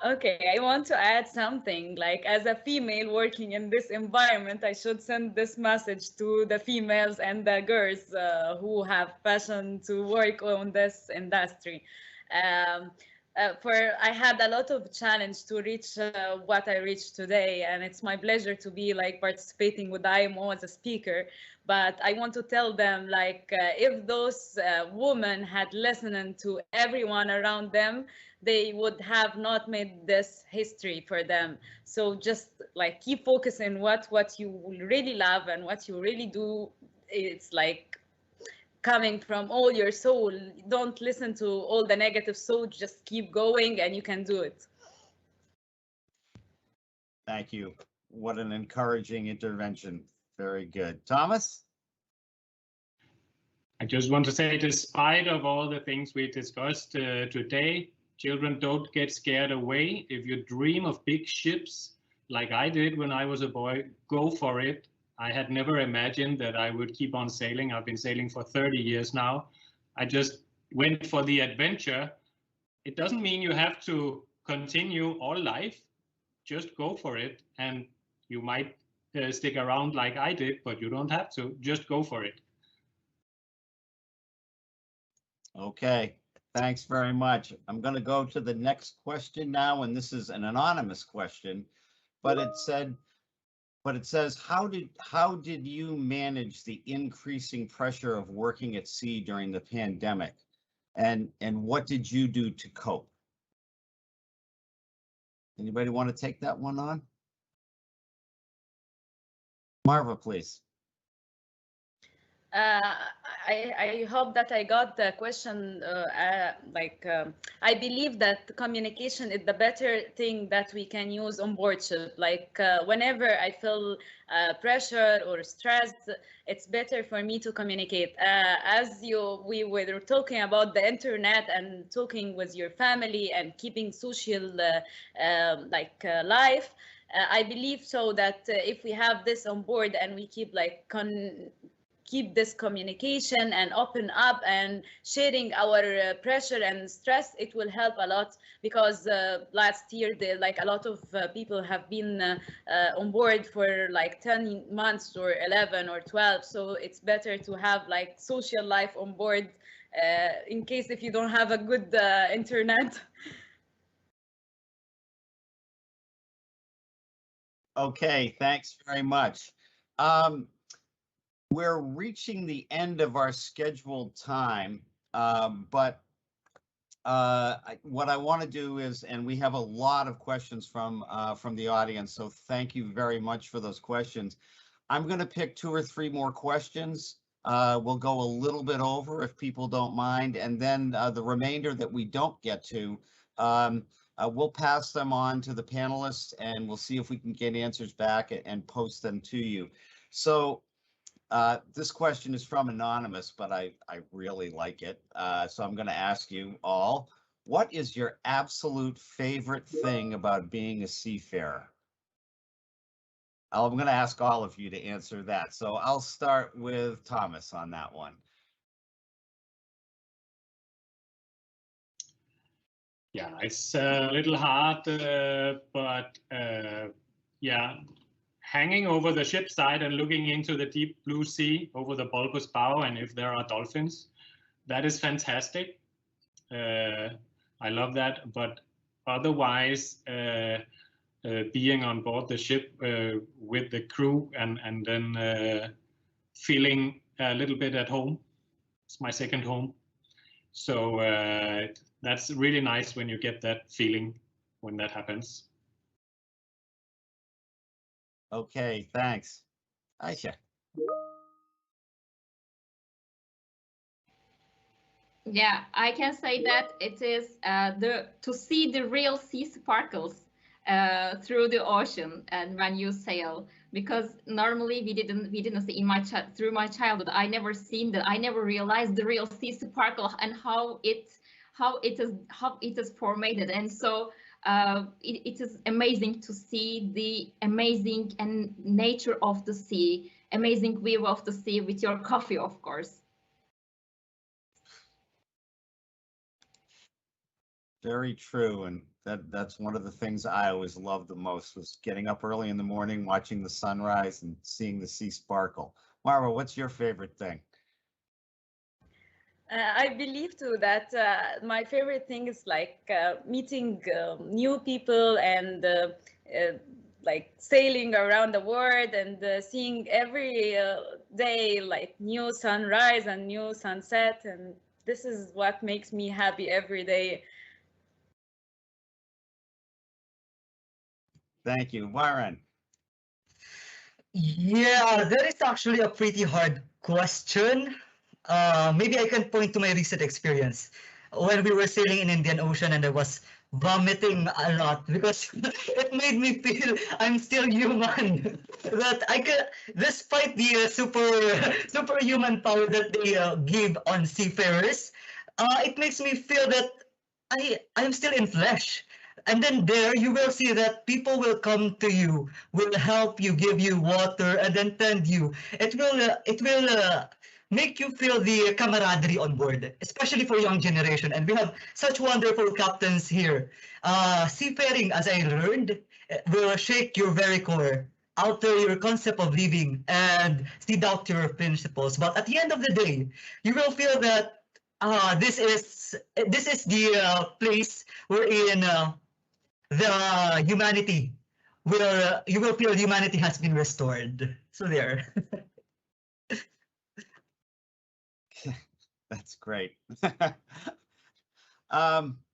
Okay, I want to add something. Like, as a female working in this environment, I should send this message to the females and the girls who have passion to work on this industry. I had a lot of challenge to reach what I reached today, and it's my pleasure to be like participating with IMO as a speaker. But I want to tell them, like, if those women had listened to everyone around them, they would have not made this history for them. So just like keep focusing what you really love and what you really do. It's like coming from all your soul. Don't listen to all the negative soul, just keep going and you can do it. Thank you. What an encouraging intervention. Very good. Thomas? I just want to say, despite of all the things we discussed today, children, don't get scared away. If you dream of big ships, like I did when I was a boy, go for it. I had never imagined that I would keep on sailing. I've been sailing for 30 years now. I just went for the adventure. It doesn't mean you have to continue all life. Just go for it. And you might stick around like I did, but you don't have to. Just go for it. Okay, thanks very much. I'm going to go to the next question now, and this is an anonymous question, but it says, how did you manage the increasing pressure of working at sea during the pandemic, and what did you do to cope? Anybody want to take that one on? Marva, please. I hope that I got the question. I believe that communication is the better thing that we can use on board ship. Like whenever I feel pressure or stressed, it's better for me to communicate. We were talking about the internet and talking with your family and keeping social life. I believe so that if we have this on board and we keep keep this communication and open up and sharing our pressure and stress, it will help a lot, because last year a lot of people have been on board for like 10 months or 11 or 12, so it's better to have like social life on board in case if you don't have a good internet. Okay, thanks very much. We're reaching the end of our scheduled time, but what I want to do is, and we have a lot of questions from the audience, so thank you very much for those questions. I'm going to pick 2 or 3 more questions. We'll go a little bit over if people don't mind, and then the remainder that we don't get to, we'll pass them on to the panelists, and we'll see if we can get answers back and post them to you. So this question is from Anonymous, but I really like it. So I'm going to ask you all, What is your absolute favorite thing about being a seafarer? I'm going to ask all of you to answer that. So I'll start with Thomas on that one. Yeah, it's a little hard, but yeah, hanging over the ship side and looking into the deep blue sea over the bulbous bow, and if there are dolphins, that is fantastic. I love that, but otherwise, being on board the ship with the crew and then feeling a little bit at home. It's my second home. So that's really nice when you get that feeling when that happens. Okay, thanks. Aisha. Yeah, I can say that it is to see the real sea sparkles through the ocean and when you sail, because normally we didn't see through my childhood. I never seen that. I never realized the real sea sparkle and how it is formed, and so it is amazing to see the amazing and nature of the sea, amazing view of the sea with your coffee, of course. Very true, and that's one of the things I always loved the most, was getting up early in the morning, watching the sunrise and seeing the sea sparkle. Marple, what's your favorite thing? I believe too that my favorite thing is like meeting new people and like sailing around the world and seeing every day like new sunrise and new sunset, and this is what makes me happy every day. Thank you. Warren. Yeah, that is actually a pretty hard question. Maybe I can point to my recent experience when we were sailing in Indian Ocean and I was vomiting a lot because it made me feel I'm still human. That I can, despite the superhuman power that they give on seafarers, it makes me feel that I am still in flesh. And then there you will see that people will come to you, will help you, give you water, and then tend you. It will make you feel the camaraderie on board, especially for young generation. And we have such wonderful captains here. Seafaring, as I learned, will shake your very core, alter your concept of living, and see doubt your principles. But at the end of the day, you will feel that this is the place wherein the humanity will you will feel humanity has been restored. So there. That's great. I've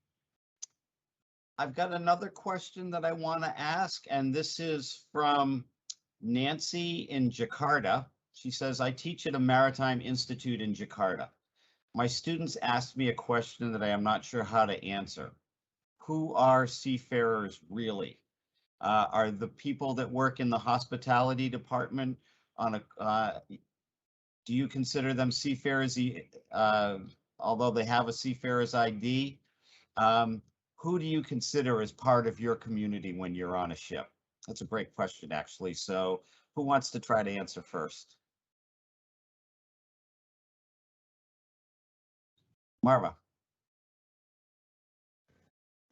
got another question that I want to ask, and this is from Nancy in Jakarta. She says, I teach at a maritime institute in Jakarta. My students asked me a question that I am not sure how to answer. Who are seafarers really? Are the people that work in the hospitality department on a, do you consider them seafarers, although they have a seafarer's ID? Who do you consider as part of your community when you're on a ship? That's a great question, actually. So who wants to try to answer first? Marva.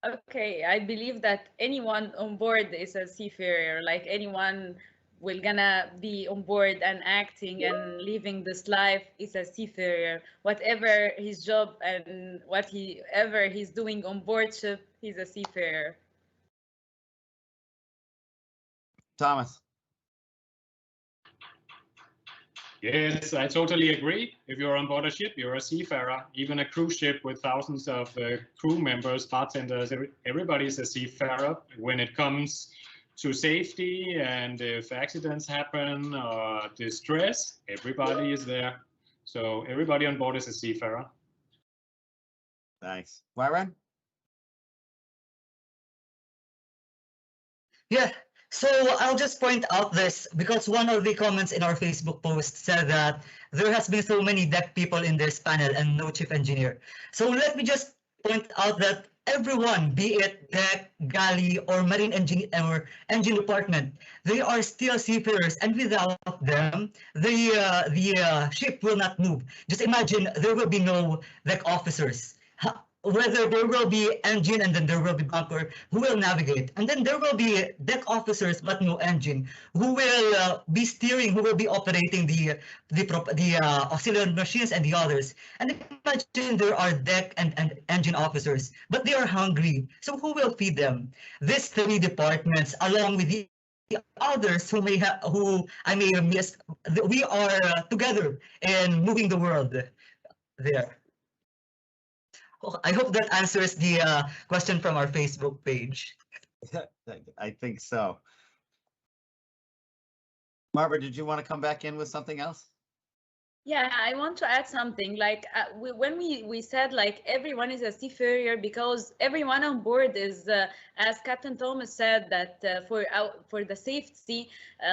Okay, I believe that anyone on board is a seafarer, like anyone will gonna be on board and acting and living this life is a seafarer. Whatever his job and whatever he's doing on board ship, he's a seafarer. Thomas. Yes, I totally agree. If you're on board a ship, you're a seafarer. Even a cruise ship with thousands of crew members, bartenders, everybody's a seafarer. When it comes to safety and if accidents happen or distress, everybody is there. So everybody on board is a seafarer. Thanks. Warren? Yeah. So I'll just point out this because one of the comments in our Facebook post said that there has been so many deck people in this panel and no chief engineer. So let me just point out that everyone, be it deck, galley, or marine engine or engine department, they are still seafarers, and without them, the ship will not move. Just imagine there will be no deck officers. Whether there will be engine and then there will be bunker who will navigate, and then there will be deck officers but no engine who will be steering, who will be operating the auxiliary machines and the others. And imagine there are deck and engine officers, but they are hungry. So who will feed them? These three departments, along with the others who I may have missed, we are together in moving the world there. I hope that answers the question from our Facebook page. I think so. Marple, did you want to come back in with something else? Yeah, I want to add something. Like when we said like everyone is a seafarer because everyone on board is, as Captain Thomas said, that for the safety,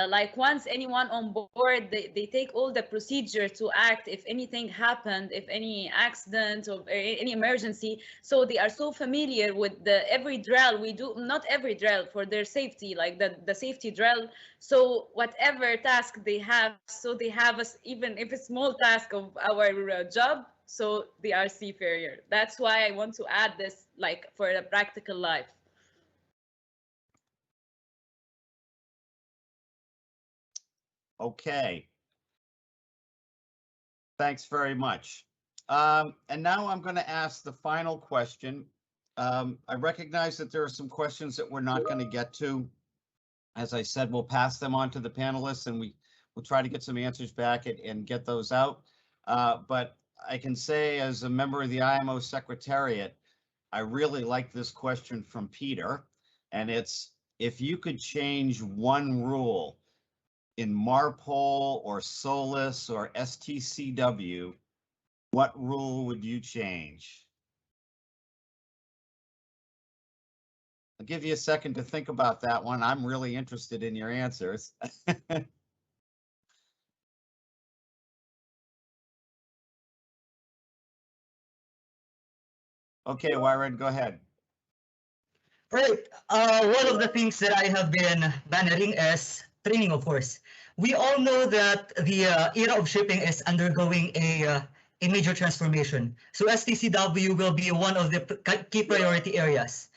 like once anyone on board, they take all the procedure to act if anything happened, if any accident or any emergency. So they are so familiar with every drill we do, not every drill for their safety, like the safety drill. So whatever task they have, so they have us, even if it's small task of our job, so they are seafarer. That's why I want to add this, like for the practical life. Okay. Thanks very much. And now I'm going to ask the final question. I recognize that there are some questions that we're not going to get to. As I said, we'll pass them on to the panelists and we'll try to get some answers back and get those out. But I can say as a member of the IMO Secretariat, I really like this question from Peter. And it's, if you could change one rule in Marple or Solis or Stcw, what rule would you change? I'll give you a second to think about that one. I'm really interested in your answers. Okay, Wyron, go ahead. Right. One of the things that I have been bannering is training, of course. We all know that the era of shipping is undergoing a major transformation. So Stcw will be one of the key priority areas.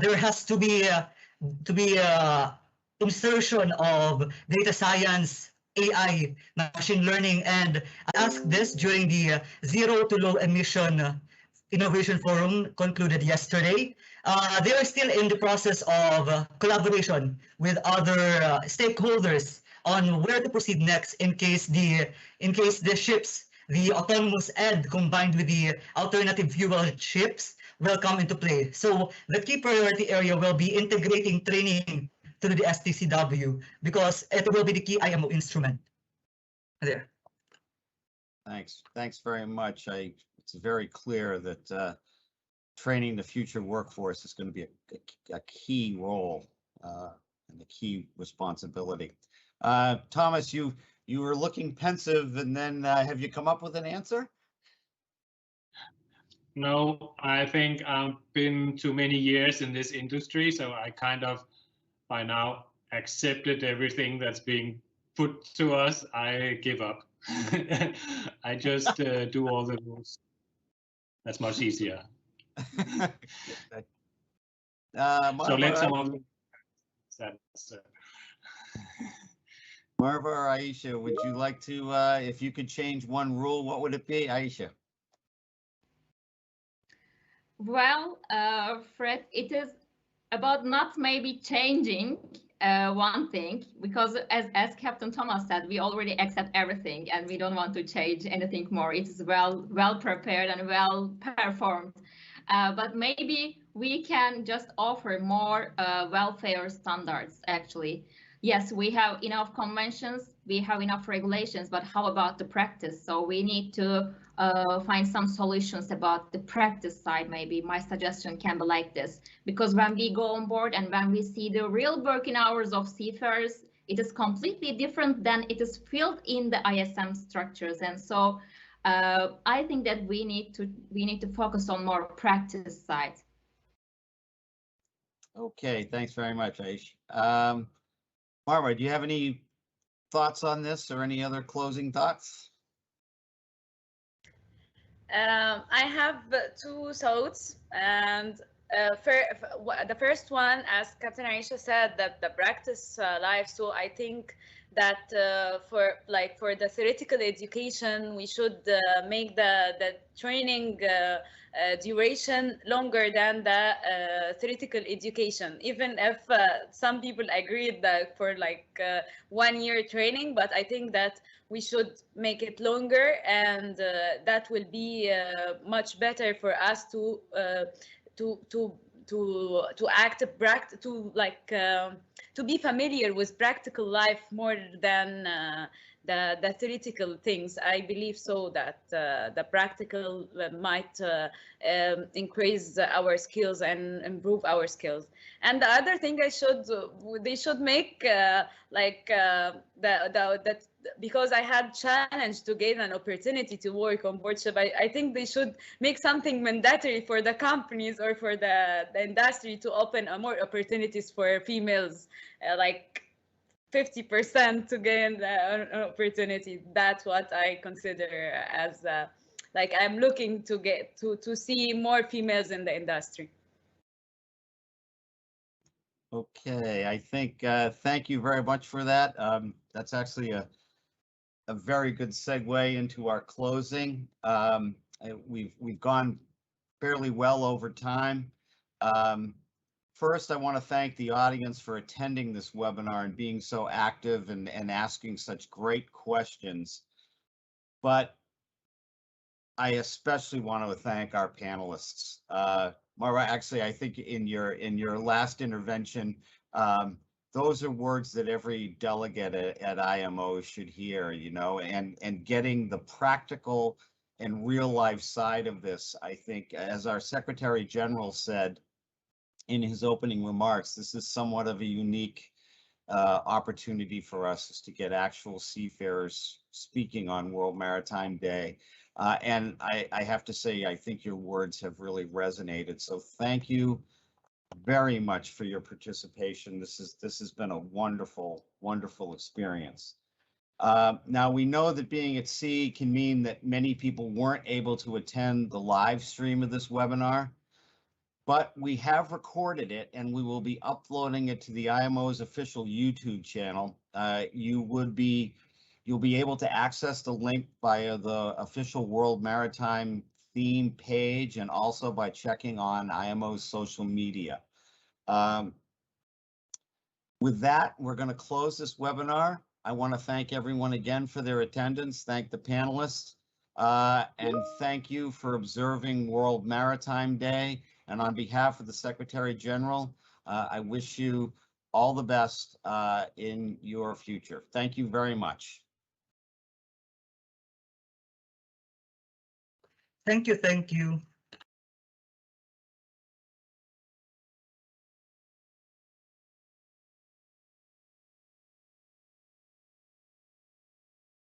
There has to be insertion of data science, AI, machine learning, and I asked this during the Zero to Low Emission Innovation Forum concluded yesterday. They are still in the process of collaboration with other stakeholders on where to proceed next in case the ships, the autonomous ed combined with the alternative fuel ships will come into play. So the key priority area will be integrating training through the Stcw because it will be the key IMO instrument. There. Thanks very much. It's very clear that training the future workforce is going to be a key role and a key responsibility. Thomas, you were looking pensive, and then have you come up with an answer? No, I think I've been too many years in this industry, so I kind of by now accepted everything that's being put to us. I give up. I just do all the rules. That's much easier. So let some of them. Marva or Aisha, would you like to, if you could change one rule, what would it be, Aisha? Well, Fred, it is about not maybe changing one thing, because as Captain Thomas said, we already accept everything and we don't want to change anything more. It is well prepared and well performed. But maybe we can just offer more welfare standards, actually. Yes, we have enough conventions, we have enough regulations, but how about the practice? So we need to find some solutions about the practice side. Maybe my suggestion can be like this, because when we go on board and when we see the real working hours of seafarers, it is completely different than it is filled in the ISM structures. And so I think that we need to focus on more practice side. Okay, thanks very much, Aish. Marwa, do you have any thoughts on this or any other closing thoughts? I have two thoughts, and the first one, as Captain Aisha said, that the practice life. So I think that for the theoretical education, we should make the training duration longer than the theoretical education. Even if some people agreed that for 1 year training, but I think that we should make it longer, and that will be much better for us to act to be familiar with practical life more than the theoretical things. I believe so that the practical might increase our skills and improve our skills. And the other thing they should make that, because I had challenge to gain an opportunity to work on board ship, I think they should make something mandatory for the companies or for the industry to open more opportunities for females, like 50% to gain an opportunity. That's what I consider as I'm looking to get to see more females in the industry. Okay, I think thank you very much for that. That's actually a very good segue into our closing. We've gone fairly well over time. First, I want to thank the audience for attending this webinar and being so active and asking such great questions. But I especially want to thank our panelists. Mara, actually, I think in your last intervention, those are words that every delegate at IMO should hear, you know, and getting the practical and real life side of this. I think, as our Secretary General said in his opening remarks, this is somewhat of a unique opportunity for us, is to get actual seafarers speaking on World Maritime Day. And I have to say, I think your words have really resonated. So thank you very much for your participation. This has been a wonderful, wonderful experience. Now, we know that being at sea can mean that many people weren't able to attend the live stream of this webinar, but we have recorded it and we will be uploading it to the IMO's official YouTube channel. You'll be able to access the link via the official World Maritime theme page and also by checking on IMO's social media. With that, we're going to close this webinar. I want to thank everyone again for their attendance, thank the panelists, and thank you for observing World Maritime Day. And on behalf of the Secretary General, I wish you all the best in your future. Thank you very much. Thank you.